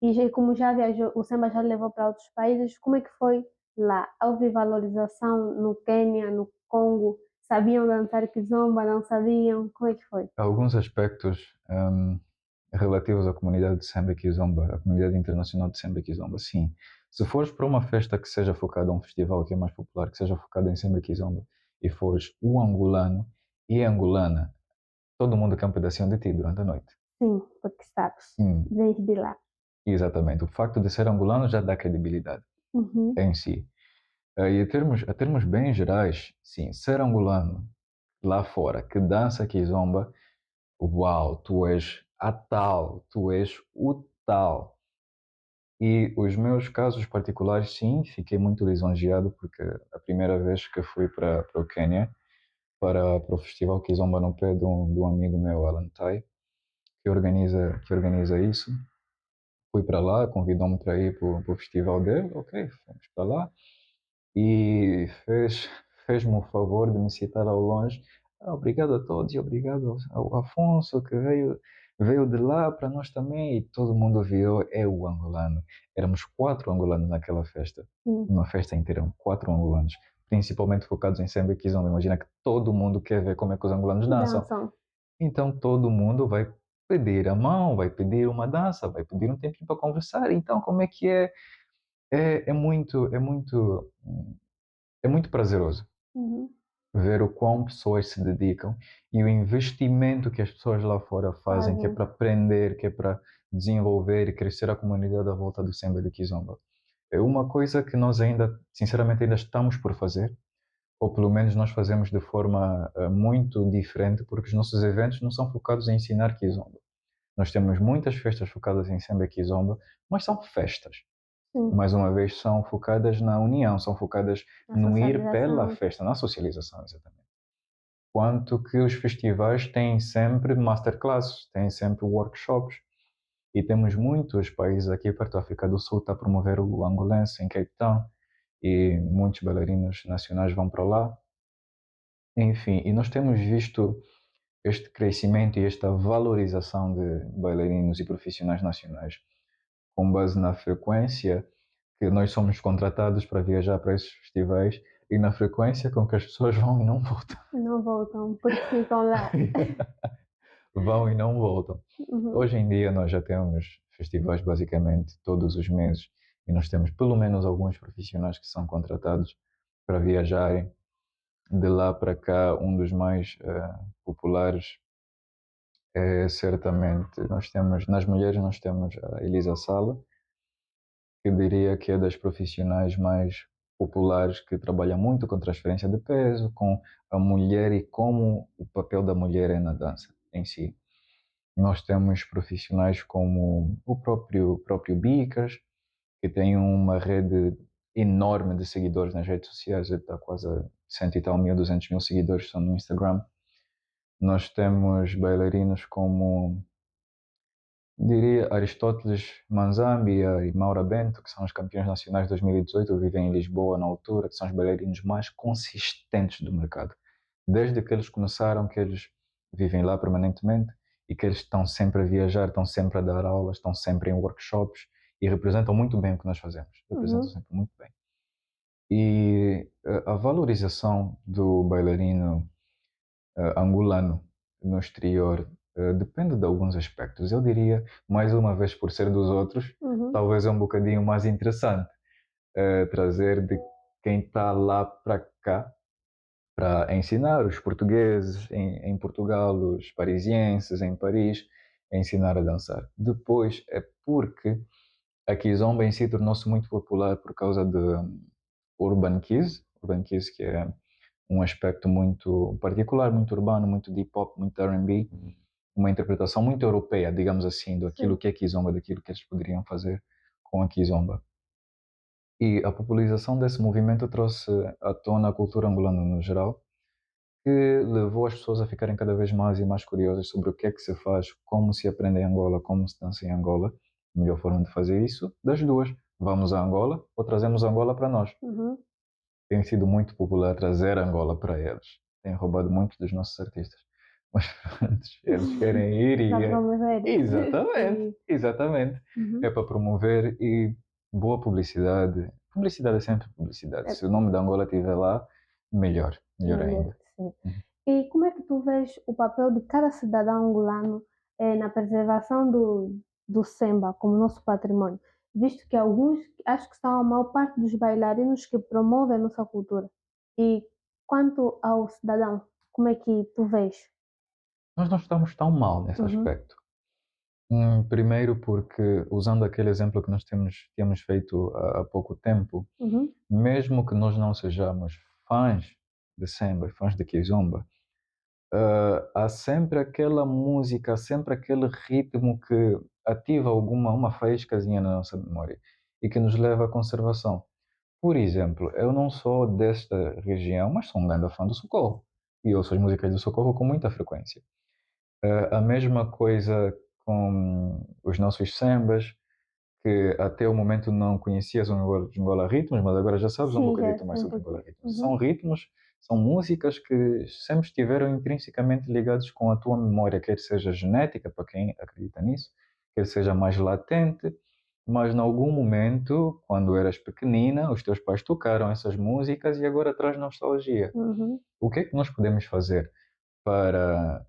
E como já viajou, o samba já levou para outros países, como é que foi lá? Houve valorização no Quênia, no Congo? Sabiam dançar Kizomba, não sabiam? Como é que foi? Alguns aspectos relativos à comunidade de Samba e Kizomba, à comunidade internacional de Samba e Kizomba, sim. Se fores para uma festa que seja focada, um festival que é mais popular, que seja focado em Samba e Kizomba, e fores o angolano e a angolana, todo mundo quer um pedacinho de ti durante a noite. Sim, porque sabes, Hum, vens de lá. exatamente. O facto de ser angolano já dá credibilidade Uhum. em si. E a termos bem gerais, sim, ser angolano lá fora, que dança kizomba, uau, tu és a tal, tu és o tal. E os meus casos particulares, sim, fiquei muito lisonjeado porque a primeira vez que fui para o Quênia, para o Festival Kizomba no pé de um amigo meu, Alan Tai, que organiza isso, fui para lá, convidou-me para ir para o festival dele, ok, fomos para lá, e fez-me o favor de me citar ao longe. Obrigado a todos e obrigado ao Afonso que veio de lá para nós também. E todo mundo viu, é o angolano. Éramos 4 angolanos naquela festa, Sim, uma festa inteira, eram 4 angolanos, principalmente focados em samba e kizomba. Imagina que todo mundo quer ver como é que os angolanos dançam. dançam. Então todo mundo vai pedir a mão, vai pedir uma dança, vai pedir um tempinho para conversar. Então como é que é? É muito prazeroso Uhum. ver o quão pessoas se dedicam e o investimento que as pessoas lá fora fazem, que é Fazem. para aprender, que é para desenvolver e crescer a comunidade à volta do Semba de Kizomba. É uma coisa que nós ainda, sinceramente, ainda estamos por fazer, ou pelo menos nós fazemos de forma muito diferente, porque os nossos eventos não são focados em ensinar Kizomba. Nós temos muitas festas focadas em Semba e Kizomba, mas são festas. Sim, Mais uma vez, são focadas na união, são focadas a no ir pela socialização. festa, na socialização, exatamente. Quanto que os festivais têm sempre masterclasses, têm sempre workshops, e temos muitos países aqui perto da África do Sul a promover o Angolense em Cape Town, e muitos bailarinos nacionais vão para lá. Enfim, e nós temos visto este crescimento e esta valorização de bailarinos e profissionais nacionais com base na frequência que nós somos contratados para viajar para esses festivais e na frequência com que as pessoas vão e não voltam. Não voltam, porque ficam lá. Vão e não voltam. Uhum. Hoje em dia nós já temos festivais basicamente todos os meses e nós temos pelo menos alguns profissionais que são contratados para viajarem de lá para cá. Um dos mais populares é certamente, nas mulheres nós temos a Elisa Sala, que eu diria que é das profissionais mais populares, que trabalha muito com transferência de peso, com a mulher e como o papel da mulher é na dança em si. Nós temos profissionais como o próprio Bicas, que tem uma rede enorme de seguidores nas redes sociais, ele está quase a 100 e tal mil, 200 mil seguidores só no Instagram. Nós temos bailarinos como, diria, Aristóteles Manzambia e Maura Bento, que são os campeões nacionais de 2018, vivem em Lisboa na altura, que são os bailarinos mais consistentes do mercado. Desde que eles começaram, que eles vivem lá permanentemente e que eles estão sempre a viajar, estão sempre a dar aulas, estão sempre em workshops e representam muito bem o que nós fazemos. Representam Uhum. sempre muito bem. E a valorização do bailarino angolano no exterior depende de alguns aspectos. Eu diria, mais uma vez, por ser dos outros, Uhum. talvez é um bocadinho mais interessante trazer de quem está lá para cá para ensinar os portugueses em Portugal, os parisienses em Paris, a ensinar a dançar. Depois é porque a Kizomba em si tornou-se muito popular por causa de Urban Kiss que é um aspecto muito particular, muito urbano, muito de hip hop, muito R&B, uma interpretação muito europeia, digamos assim, daquilo Sim. que é Kizomba, daquilo que eles poderiam fazer com a Kizomba. E a popularização desse movimento trouxe à tona a cultura angolana no geral, que levou as pessoas a ficarem cada vez mais e mais curiosas sobre o que é que se faz, como se aprende em Angola, como se dança em Angola. A melhor forma de fazer isso, das duas. Vamos a Angola ou trazemos Angola para nós. Uhum. Tem sido muito popular trazer Angola para eles. Tem roubado muitos dos nossos artistas. Mas pronto, eles querem ir Para e é... promover. Exatamente, Sim. exatamente. É Uhum. para promover e boa publicidade. Publicidade é sempre publicidade. É Se o nome da Angola estiver lá, melhor, melhor melhor, ainda. sim. Uhum. E como é que tu vês o papel de cada cidadão angolano na preservação do Semba como nosso patrimônio? Visto que alguns, acho que são a maior parte dos bailarinos que promovem a nossa cultura. E quanto ao cidadão, como é que tu vês? Nós não estamos tão mal nesse Uhum, aspecto. Primeiro porque, usando aquele exemplo que nós tínhamos feito há pouco tempo, uhum, mesmo que nós não sejamos fãs de samba, fãs de kizomba, há sempre aquela música, há sempre aquele ritmo que ativa uma faíscazinha na nossa memória e que nos leva à conservação. Por exemplo, eu não sou desta região, mas sou um grande fã do Socorro e ouço as músicas do Socorro com muita frequência. A mesma coisa com os nossos sambas, que até o momento não conhecias os Angola Ritmos, mas agora já sabes um sim, já bocadito mais sei um sobre Angola pouquinho. Ritmos. São Uhum, ritmos, são músicas que sempre estiveram intrinsecamente ligados com a tua memória, quer seja genética, para quem acredita nisso, quer seja mais latente, mas em algum momento, quando eras pequenina, os teus pais tocaram essas músicas e agora traz nostalgia. uhum, O que é que nós podemos fazer para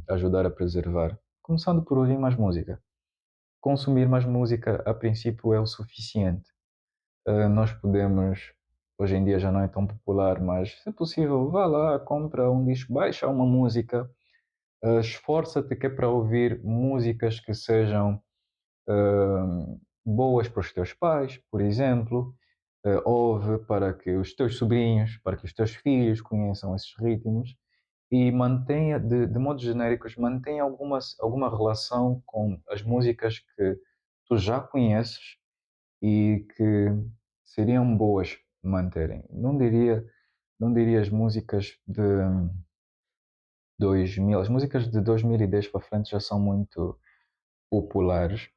ajudar a preservar? Começando por ouvir mais música. Consumir mais música, a princípio, é o suficiente. Nós podemos, hoje em dia já não é tão popular, mas se possível, vá lá, compra um disco, baixa uma música, esforça-te que é para ouvir músicas que sejam boas para os teus pais, por exemplo, ouve para que os teus sobrinhos, para que os teus filhos conheçam esses ritmos e mantenha, de modo genéricos, mantenha alguma relação com as músicas que tu já conheces e que seriam boas manterem. Não diria as músicas de 2000, as músicas de 2010 para frente já são muito populares,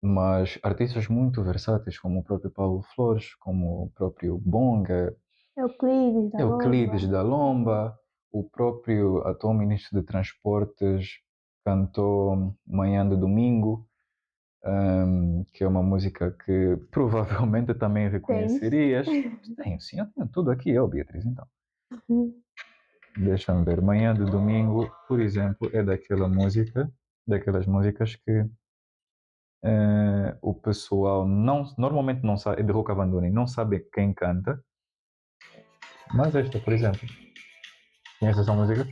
mas artistas muito versáteis, como o próprio Paulo Flores, como o próprio Bonga, Euclides, da Euclides Lomba. da Uhum. Lomba, o próprio atual ministro de Transportes cantou Manhã de Domingo, que é uma música que provavelmente também Tens. reconhecerias. Tenho, sim, eu tenho tudo aqui, ó Beatriz, então. Uhum. Deixa-me ver. Manhã de Domingo, por exemplo, é daquelas músicas que o pessoal normalmente não sabe, é de Roca Banduni, não sabe quem canta, mas esta, por exemplo, conhece essa música?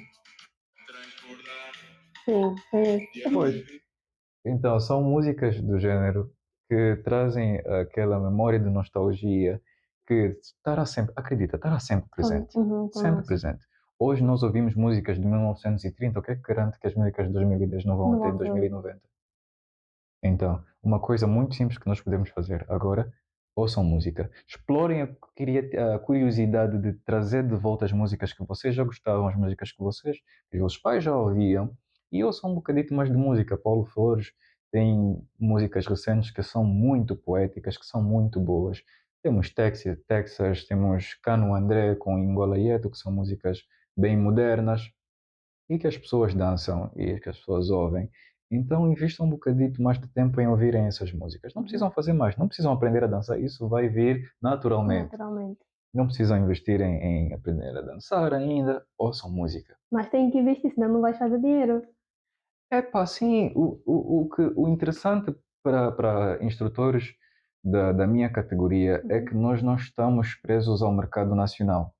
Sim, conheço. Pois. Então, são músicas do gênero que trazem aquela memória de nostalgia que estará sempre, acredita, estará sempre presente. Uhum, Sempre connosco. presente. Hoje nós ouvimos músicas de 1930, o que é que garante que as músicas de 2010 não vão Não ter vou em ser. 2090? Então, uma coisa muito simples que nós podemos fazer agora, ouçam música. Explorem a curiosidade de trazer de volta as músicas que vocês já gostavam, as músicas que os vossos pais já ouviam, e ouçam um bocadito mais de música. Paulo Flores tem músicas recentes que são muito poéticas, que são muito boas. Temos Texas, temos Cano André com Angola Yeto, que são músicas bem modernas e que as pessoas dançam e que as pessoas ouvem. Então, invistam um bocadito mais de tempo em ouvirem essas músicas. Não Uhum. precisam fazer mais, não precisam aprender a dançar, isso vai vir naturalmente. Naturalmente. não precisam investir em aprender a dançar ainda, ouçam música. Mas tem que investir, senão não vais fazer dinheiro. Epá, sim, o interessante para instrutores da minha categoria é que Uhum, nós não estamos presos ao mercado nacional.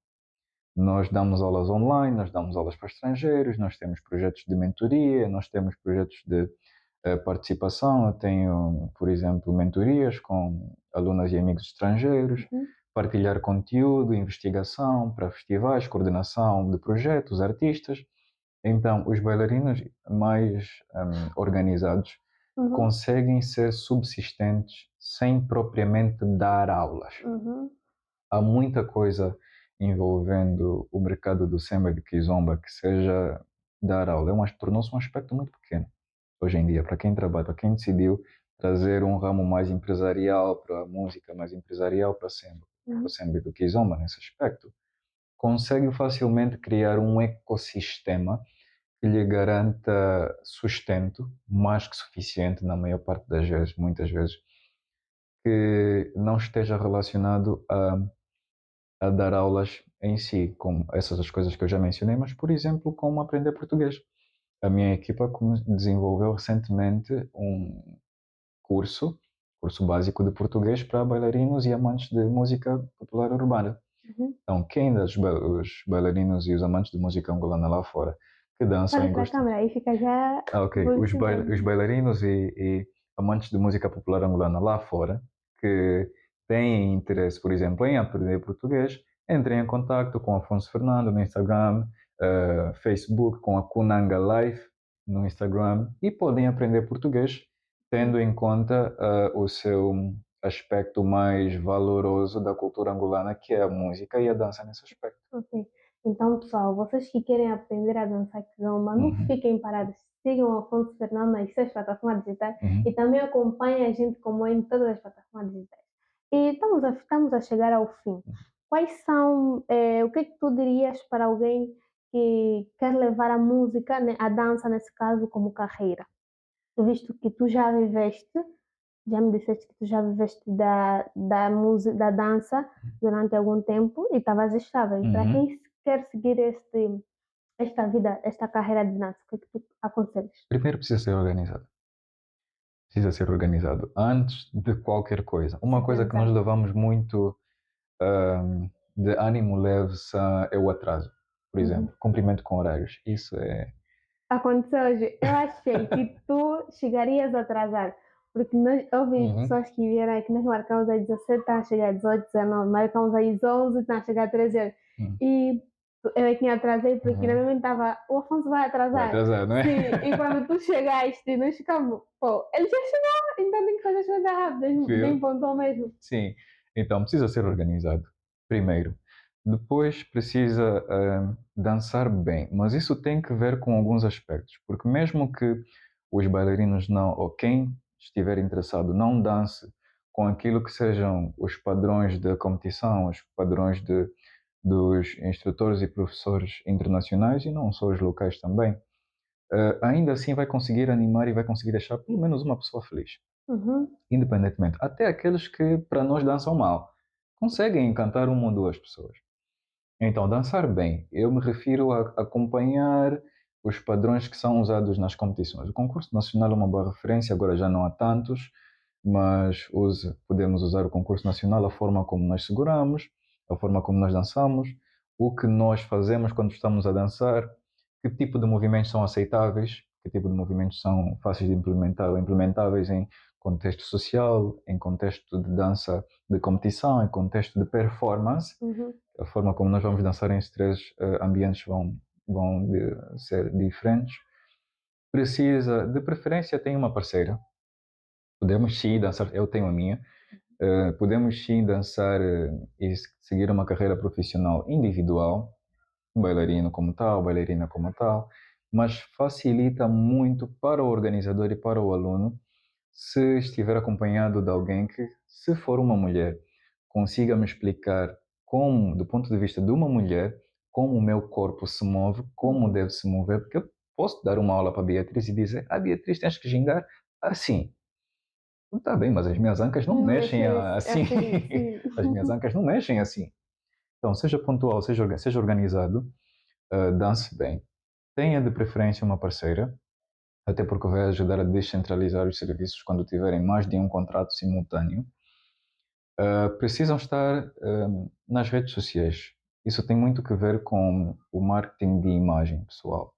Nós damos aulas online, nós damos aulas para estrangeiros, nós temos projetos de mentoria, nós temos projetos de participação. Eu tenho, por exemplo, mentorias com alunas e amigos estrangeiros, uhum, partilhar conteúdo, investigação para festivais, coordenação de projetos, artistas. Então, os bailarinos mais organizados uhum, conseguem ser subsistentes sem propriamente dar aulas. uhum, Há muita coisa envolvendo o mercado do samba e do kizomba que seja dar aula. Tornou-se um aspecto muito pequeno hoje em dia, para quem trabalha, para quem decidiu trazer um ramo mais empresarial para a música, mais empresarial para o uhum. samba e do kizomba nesse aspecto, consegue facilmente criar um ecossistema que lhe garanta sustento, mais que suficiente na maior parte das vezes, muitas vezes, que não esteja relacionado a dar aulas em si, como essas as coisas que eu já mencionei, mas, por exemplo, como aprender português. A minha equipa desenvolveu recentemente um curso, curso básico de português para bailarinos e amantes de música popular urbana. Uhum. Então, quem os bailarinos e os amantes de música angolana lá fora que dançam Olha e para a gostam. câmera, aí fica já Ah, ok. Os publicizando. bailarinos e amantes de música popular angolana lá fora que têm interesse, por exemplo, em aprender português, entrem em contato com Afonso Fernando no Instagram, Facebook, com a Kunanga Life no Instagram e podem aprender português tendo em conta o seu aspecto mais valoroso da cultura angolana, que é a música e a dança nesse aspecto. Ok. Então, pessoal, vocês que querem aprender a dançar kizomba, não Uhum, fiquem parados. Sigam o Afonso Fernando nas suas plataformas digitais e uhum. também acompanhem a gente como é em todas as plataformas digitais. E estamos a chegar ao fim. Quais são, o que é que tu dirias para alguém que quer levar a música, né, a dança, nesse caso, como carreira? Visto que tu já viveste, já me disseste que tu já viveste da música, da dança durante algum tempo e estavas estável. Para Uhum. quem quer seguir esta vida, esta carreira de dança, o que é que tu aconselhas? Primeiro precisa ser organizado. Precisa ser organizado antes de qualquer coisa. Uma coisa que nós Sequencial. levamos muito de ânimo leve é o atraso. Por Uhum. exemplo, cumprimento com horários. Isso é. Aconteceu hoje. Eu achei que tu chegarias atrasado, porque eu vi Uhum, pessoas que vieram aqui, nós marcamos às 17, estão a chegar às 18, 19, marcamos às 11, estão a chegar às 13 horas. uhum, E eu é que me atrasei, porque na uhum. minha mente estava, o Afonso vai Vai atrasar. atrasar, não é? Sim, e quando tu chegaste, nós ficamos, pô, ele já chegou, então tem que fazer as coisas rápidas, bem Viu? pontual mesmo. Sim. Então precisa ser organizado. Primeiro. Depois precisa dançar bem. Mas isso tem que ver com alguns aspectos. Porque mesmo que os bailarinos não, ou quem estiver interessado, não dance com aquilo que sejam os padrões da competição, os padrões dos instrutores e professores internacionais e não só os locais também, ainda assim vai conseguir animar e vai conseguir deixar pelo menos uma pessoa feliz, Uhum, independentemente. Até aqueles que para nós dançam mal, conseguem encantar uma ou duas pessoas. Então, dançar bem, eu me refiro a acompanhar os padrões que são usados nas competições. O concurso nacional é uma boa referência, agora já não há tantos, mas podemos usar o concurso nacional, a forma como nós seguramos, a forma como nós dançamos, o que nós fazemos quando estamos a dançar, que tipo de movimentos são aceitáveis, que tipo de movimentos são fáceis de implementar ou implementáveis em contexto social, em contexto de dança de competição, em contexto de performance. uhum, A forma como nós vamos dançar em três ambientes vão ser diferentes. Precisa, de preferência, tem uma parceira. Podemos sim dançar, eu tenho a minha. Podemos sim dançar e seguir uma carreira profissional individual, um bailarino como tal, bailarina como tal, mas facilita muito para o organizador e para o aluno se estiver acompanhado de alguém que, se for uma mulher, consiga me explicar como, do ponto de vista de uma mulher, como o meu corpo se move, como uhum. deve se mover, porque eu posso dar uma aula para a Beatriz e dizer: Ah, Beatriz, tens que gingar assim. Está bem, mas as minhas ancas não Não mexem mexer assim. assim, sim. As minhas ancas não mexem assim. Então, seja pontual, seja organizado, dance bem. Tenha de preferência uma parceira, até porque vai ajudar a descentralizar os serviços quando tiverem mais de um contrato simultâneo. Precisam estar nas redes sociais. Isso tem muito que ver com o marketing de imagem pessoal.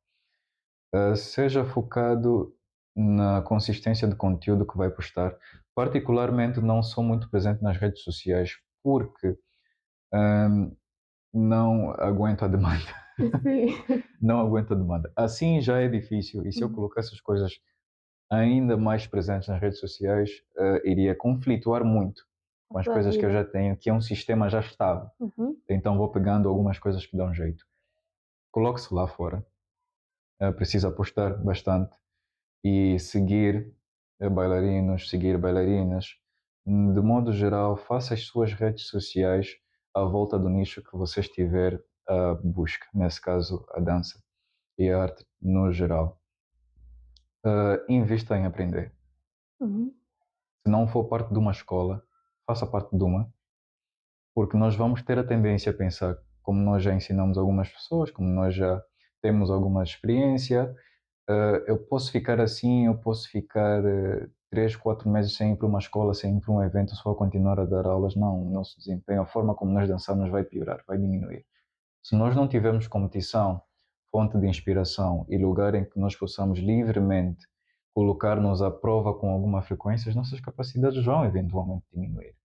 Seja focado na consistência de conteúdo que vai postar. Particularmente, não sou muito presente nas redes sociais porque hum, não aguento a demanda. Sim. Não aguento a demanda. Assim já é difícil, e se eu Uhum. colocasse as coisas ainda mais presentes nas redes sociais, iria conflituar muito A com as tua coisas que eu vida. já tenho, que é um sistema já estável. Uhum. Então vou pegando algumas coisas que dão jeito. Coloque-se lá fora. Precisa postar bastante e seguir bailarinos, seguir bailarinas. De modo geral, faça as suas redes sociais à volta do nicho que você estiver à busca, nesse caso a dança e a arte no geral. Invista em aprender. Uhum. Se não for parte de uma escola, faça parte de uma, porque nós vamos ter a tendência a pensar, como nós já ensinamos algumas pessoas, como nós já temos alguma experiência, eu posso ficar assim, eu posso ficar 3, 4 meses sem ir para uma escola, sem ir para um evento, só continuar a dar aulas. Não, o nosso desempenho, a forma como nós dançamos vai piorar, vai diminuir. Se nós não tivermos competição, fonte de inspiração e lugar em que nós possamos livremente colocar-nos à prova com alguma frequência, as nossas capacidades vão eventualmente diminuir.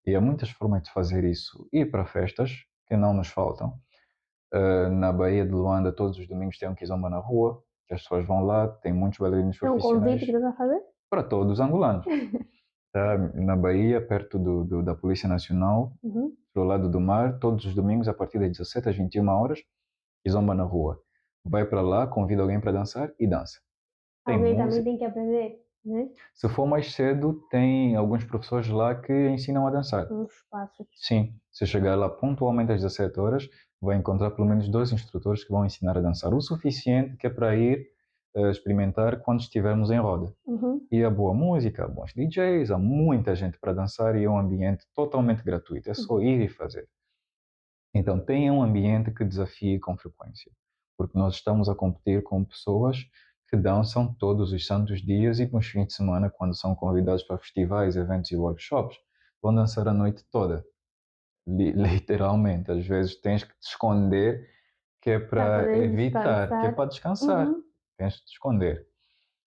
E há muitas formas de fazer isso. Ir para festas, que não nos faltam. Na Baía de Luanda, todos os domingos tem um kizomba na rua, que as pessoas vão lá, tem muitos bailarinos É um convite profissionais que estás a fazer? para todos os angolanos. Tá? Na Bahia, perto da Polícia Nacional, Uhum. do lado do mar, todos os domingos, a partir das 17 às 21 horas, kizomba na rua. Vai para lá, convida alguém para dançar e dança. Tem Alguém também música. tem que aprender, né? Se for mais cedo, tem alguns professores lá que ensinam a dançar. Uns passos. Sim, se chegar lá pontualmente às 17 horas, vai encontrar pelo menos dois instrutores que vão ensinar a dançar o suficiente que é para ir experimentar quando estivermos em roda. Uhum. E há boa música, há bons DJs, há muita gente para dançar e é um ambiente totalmente gratuito, é só ir e fazer. Então tenha um ambiente que desafie com frequência, porque nós estamos a competir com pessoas que dançam todos os santos dias e nos fins de semana, quando são convidados para festivais, eventos e workshops, vão dançar a noite toda. Literalmente, às vezes tens que te esconder, que é Para para poder evitar, que é descansar. para descansar. Uhum. Tens de te esconder.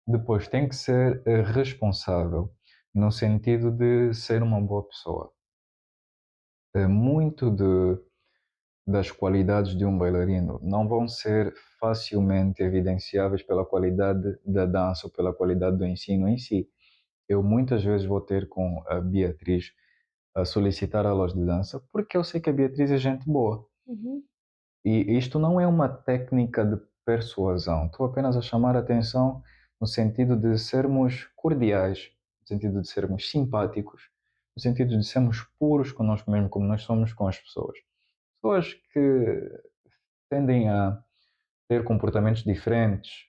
Depois, tem que ser responsável, no sentido de ser uma boa pessoa. Muito das qualidades de um bailarino não vão ser facilmente evidenciáveis pela qualidade da dança ou pela qualidade do ensino em si. Eu muitas vezes vou ter com a Beatriz a solicitar aulas de dança porque eu sei que a Beatriz é gente boa. Uhum. E isto não é uma técnica de persuasão, estou apenas a chamar a atenção no sentido de sermos cordiais, no sentido de sermos simpáticos, no sentido de sermos puros connosco mesmo, como nós somos com as pessoas. Pessoas que tendem a ter comportamentos diferentes,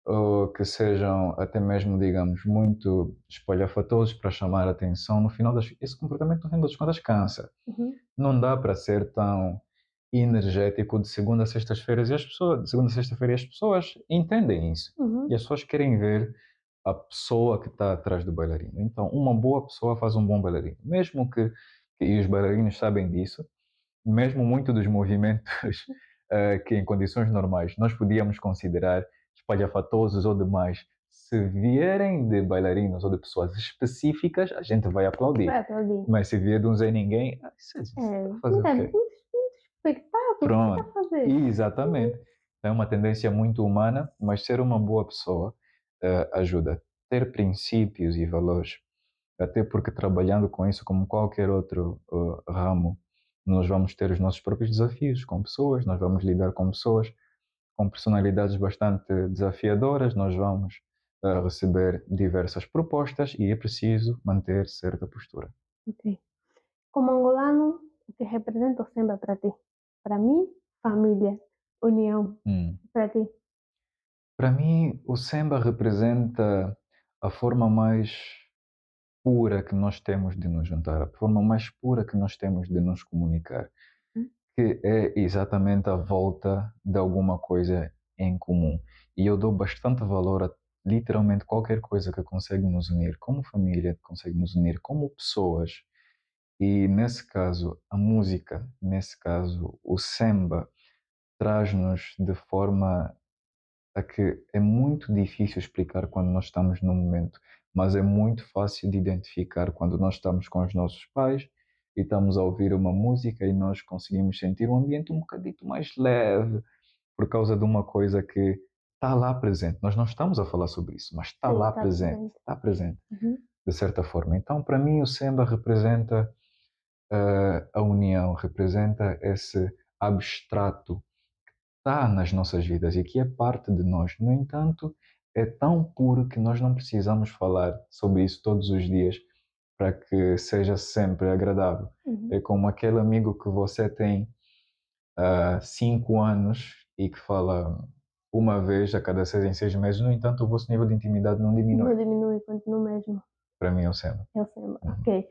ou que sejam até mesmo, digamos, muito espalhafatosos para chamar a atenção, no final esse comportamento no final das contas cansa. Uhum. Não dá para ser tão energético de segunda a sextas-feiras e as pessoas, de segunda a sexta-feira e as pessoas entendem isso. E Uhum. as pessoas querem ver a pessoa que está atrás do bailarino. Então, uma boa pessoa faz um bom bailarino. Mesmo e os bailarinos sabem disso, mesmo muito dos movimentos que em condições normais nós podíamos considerar espalhafatosos ou demais, se vierem de bailarinos ou de pessoas específicas, a gente vai Vai aplaudir. aplaudir. Mas se vier de um Zé Ninguém, isso É, está a fazer o muito, quê? muito espetáculo. O que está Pronto, a fazer? exatamente. É uma tendência muito humana, mas ser uma boa pessoa ajuda. Ter princípios e valores, até porque trabalhando com isso, como qualquer outro ramo, nós vamos ter os nossos próprios desafios com pessoas, nós vamos lidar com pessoas com personalidades bastante desafiadoras, nós vamos receber diversas propostas e é preciso manter certa postura. Ok. Como angolano, o que representa o samba para ti? Para mim, família, união. Hum. Para ti? Para mim, o samba representa a forma mais pura que nós temos de nos juntar, a forma mais pura que nós temos de nos comunicar, que é exatamente a volta de alguma coisa em comum. E eu dou bastante valor a literalmente qualquer coisa que consegue nos unir como família, consegue nos unir como pessoas. E nesse caso, a música, nesse caso, o samba, traz-nos de forma a que é muito difícil explicar quando nós estamos no momento, mas é muito fácil de identificar quando nós estamos com os nossos pais e estamos a ouvir uma música e nós conseguimos sentir um ambiente um bocadito mais leve por causa de uma coisa que está lá presente. Nós não estamos a falar sobre isso, mas Sim, está presente. está presente Uhum. de certa forma. Então, para mim, o samba representa a união, representa esse abstrato está nas nossas vidas e que é parte de nós. No entanto, é tão puro que nós não precisamos falar sobre isso todos os dias para que seja sempre agradável. Uhum. É como aquele amigo que você tem há 5 anos e que fala uma vez a cada 6 em 6 meses, no entanto, o vosso nível de intimidade não diminui. Não diminui, continua o mesmo. Para mim, é o sempre. Eu sei. Uhum. Ok.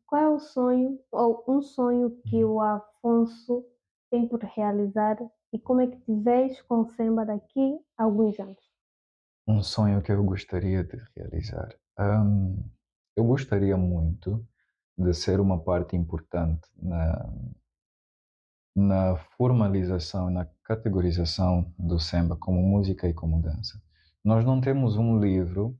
Qual é o sonho, ou um sonho que o Afonso tem por realizar e como é que te vês com o Semba daqui a alguns anos? Um sonho que eu gostaria de realizar. Eu gostaria muito de ser uma parte importante na formalização, na categorização do samba como música e como dança. Nós não temos um livro,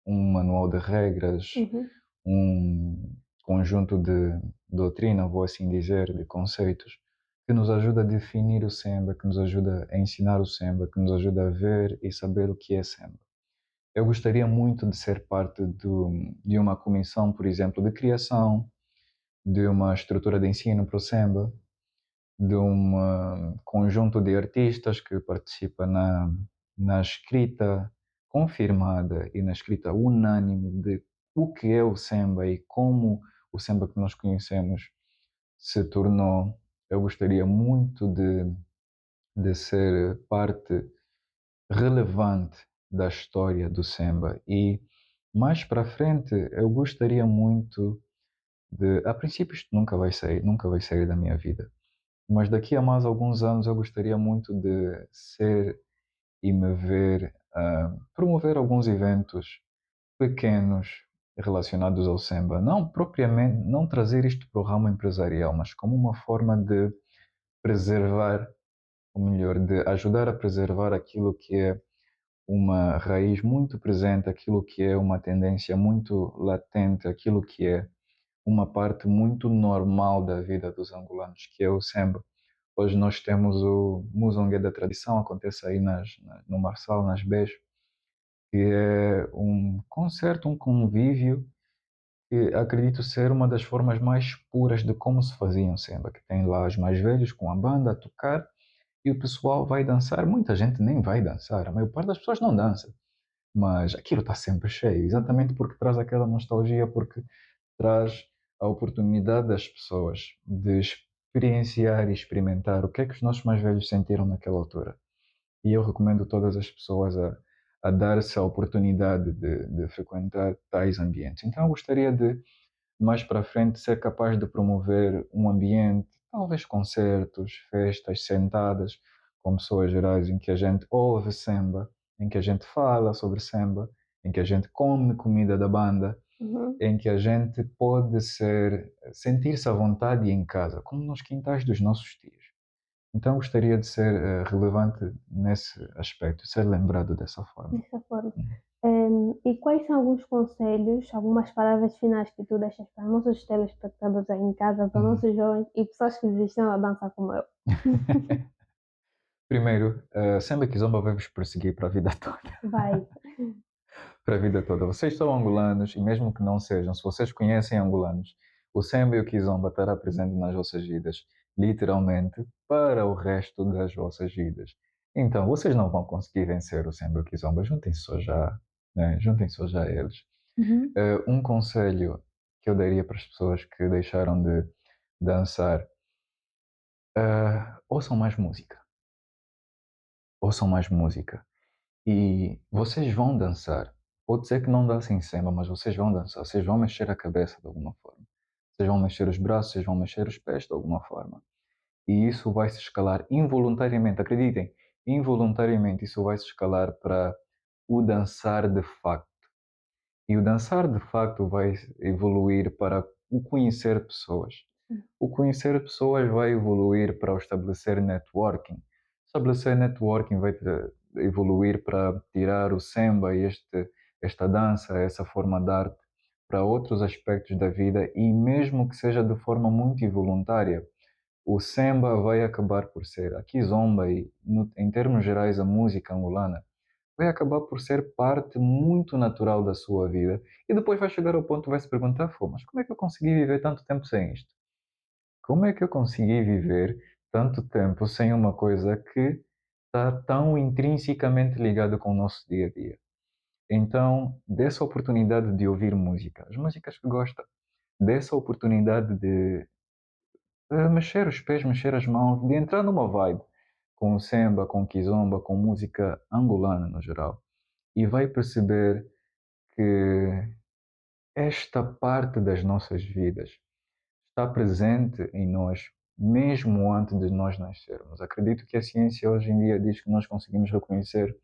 um manual de regras, Uhum. um conjunto de doutrina, vou assim dizer, de conceitos, que nos ajuda a definir o samba, que nos ajuda a ensinar o samba, que nos ajuda a ver e saber o que é samba. Eu gostaria muito de ser parte de uma comissão, por exemplo, de criação, de uma estrutura de ensino para o samba, de um conjunto de artistas que participa na escrita confirmada e na escrita unânime de o que é o samba e como o samba que nós conhecemos se tornou. Eu gostaria muito de ser parte relevante da história do samba e mais para frente eu gostaria muito a princípio isto nunca vai sair da minha vida, mas daqui a mais alguns anos eu gostaria muito de ser e me ver promover alguns eventos pequenos relacionados ao samba. Não propriamente, não trazer isto para o ramo empresarial, mas como uma forma de preservar, ou melhor, de ajudar a preservar aquilo que é uma raiz muito presente, aquilo que é uma tendência muito latente, aquilo que é uma parte muito normal da vida dos angolanos, que é o samba. Hoje nós temos o Muzongue da Tradição, acontece aí no Marçal, nas Bés, que é um concerto, um convívio, que acredito ser uma das formas mais puras de como se fazia um samba, que tem lá os mais velhos com a banda a tocar e o pessoal vai dançar. Muita gente nem vai dançar, a maior parte das pessoas não dança, mas aquilo está sempre cheio, exatamente porque traz aquela nostalgia, porque traz a oportunidade das pessoas de experienciar e experimentar o que é que os nossos mais velhos sentiram naquela altura. E eu recomendo todas as pessoas a dar-se a oportunidade de frequentar tais ambientes. Então eu gostaria de, mais para frente, ser capaz de promover um ambiente, talvez concertos, festas, sentadas com pessoas gerais em que a gente ouve samba, em que a gente fala sobre samba, em que a gente come comida da banda, Uhum. em que a gente pode sentir-se à vontade e em casa, como nos quintais dos nossos tios. Então gostaria de ser relevante nesse aspecto, ser lembrado dessa forma. Dessa forma. Uhum. E quais são alguns conselhos, algumas palavras finais que tu deixas para nossos telespectadores aí em casa, para Uhum. nossos jovens e pessoas que desistem da dança como eu? Primeiro, samba kizomba vai vos perseguir para a vida toda. Vai. Para a vida toda. Vocês são angolanos e mesmo que não sejam, se vocês conhecem angolanos, o samba e o kizomba estará presente nas vossas vidas, literalmente, para o resto das vossas vidas. Então, vocês não vão conseguir vencer o samba e o kizomba, juntem-se só já, né? Juntem-se só já a eles. Uhum. Um conselho que eu daria para as pessoas que deixaram de dançar, ouçam mais música. Ouçam mais música. E vocês vão dançar. Pode ser que não dancem samba, mas vocês vão dançar. Vocês vão mexer a cabeça de alguma forma. Vocês vão mexer os braços, vocês vão mexer os pés de alguma forma. e isso vai se escalar involuntariamente, acreditem, involuntariamente isso vai se escalar para o dançar de facto. E o dançar de facto vai evoluir para o conhecer pessoas. O conhecer pessoas vai evoluir para o estabelecer networking. Estabelecer networking vai evoluir para tirar o samba e esta dança, essa forma de arte, para outros aspectos da vida e mesmo que seja de forma muito involuntária, o samba vai acabar por ser a kizomba e, em termos gerais, a música angolana vai acabar por ser parte muito natural da sua vida e depois vai chegar ao ponto vai se perguntar, "Pô, mas como é que eu consegui viver tanto tempo sem isto? Como é que eu consegui viver tanto tempo sem uma coisa que está tão intrinsecamente ligada com o nosso dia a dia?" Então, dessa oportunidade de ouvir música, as músicas que gosta, dessa oportunidade de mexer os pés, mexer as mãos, de entrar numa vibe com o samba, com o kizomba, com música angolana no geral. E vai perceber que esta parte das nossas vidas está presente em nós mesmo antes de nós nascermos. Acredito que a ciência hoje em dia diz que nós conseguimos reconhecer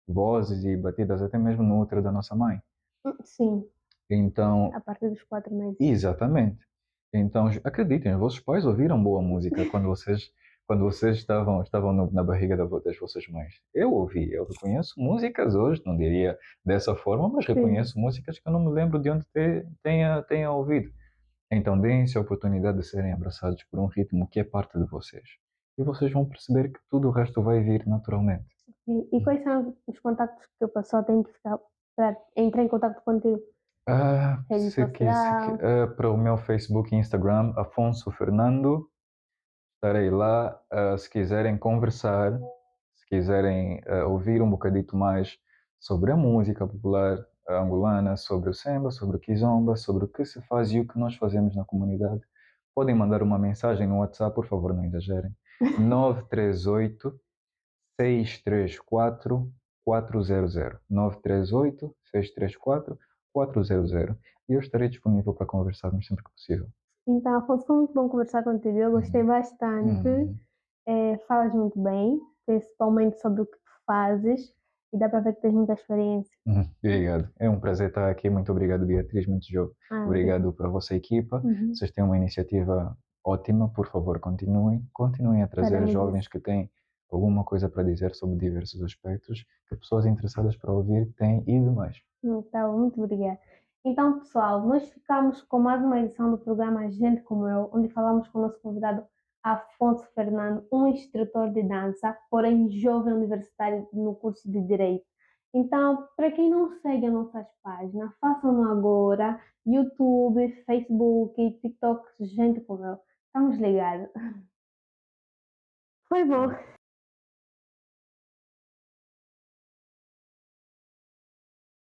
vozes e batidas até mesmo no útero da nossa mãe. Sim, Então, a partir dos 4 meses. exatamente. Então, acreditem, os vossos pais ouviram boa música quando vocês estavam na barriga das vossas mães. Eu ouvi, eu reconheço músicas hoje, não diria dessa forma, mas Sim. reconheço músicas que eu não me lembro de onde tenha ouvido. Então, deem-se a oportunidade de serem abraçados por um ritmo que é parte de vocês. E vocês vão perceber que tudo o resto vai vir naturalmente. E quais são os contactos que a pessoa tem que ficar para entrar em contato contigo? Rede social? Para o meu Facebook e Instagram, Afonso Fernando, estarei lá. Se quiserem conversar, se quiserem ouvir um bocadito mais sobre a música popular angolana, sobre o samba, sobre o kizomba, sobre o que se faz e o que nós fazemos na comunidade, podem mandar uma mensagem no WhatsApp, por favor, não exagerem. 938 634 400. 938 634 400. E eu estarei disponível para conversarmos sempre que possível. Então, Afonso, foi muito bom conversar contigo. Eu gostei Uhum. bastante. Uhum. Falas muito bem, principalmente sobre o que tu fazes, e dá para ver que tens muita experiência. Obrigado. É um prazer estar aqui. Muito obrigado, Beatriz. Muito jogo. Obrigada. Obrigado para a vossa equipa. Uhum. Vocês têm uma iniciativa ótima. Por favor, continuem. Continuem a trazer Faremos jovens isso. que têm alguma coisa para dizer sobre diversos aspectos que pessoas interessadas para ouvir têm e demais. Então, muito obrigada. Então, pessoal, nós ficamos com mais uma edição do programa Gente Como Eu, onde falamos com o nosso convidado Afonso Fernando, um instrutor de dança, porém jovem universitário no curso de Direito. Então, para quem não segue as nossas páginas, façam agora, YouTube, Facebook, TikTok, Gente Como Eu. Estamos ligados. Foi bom.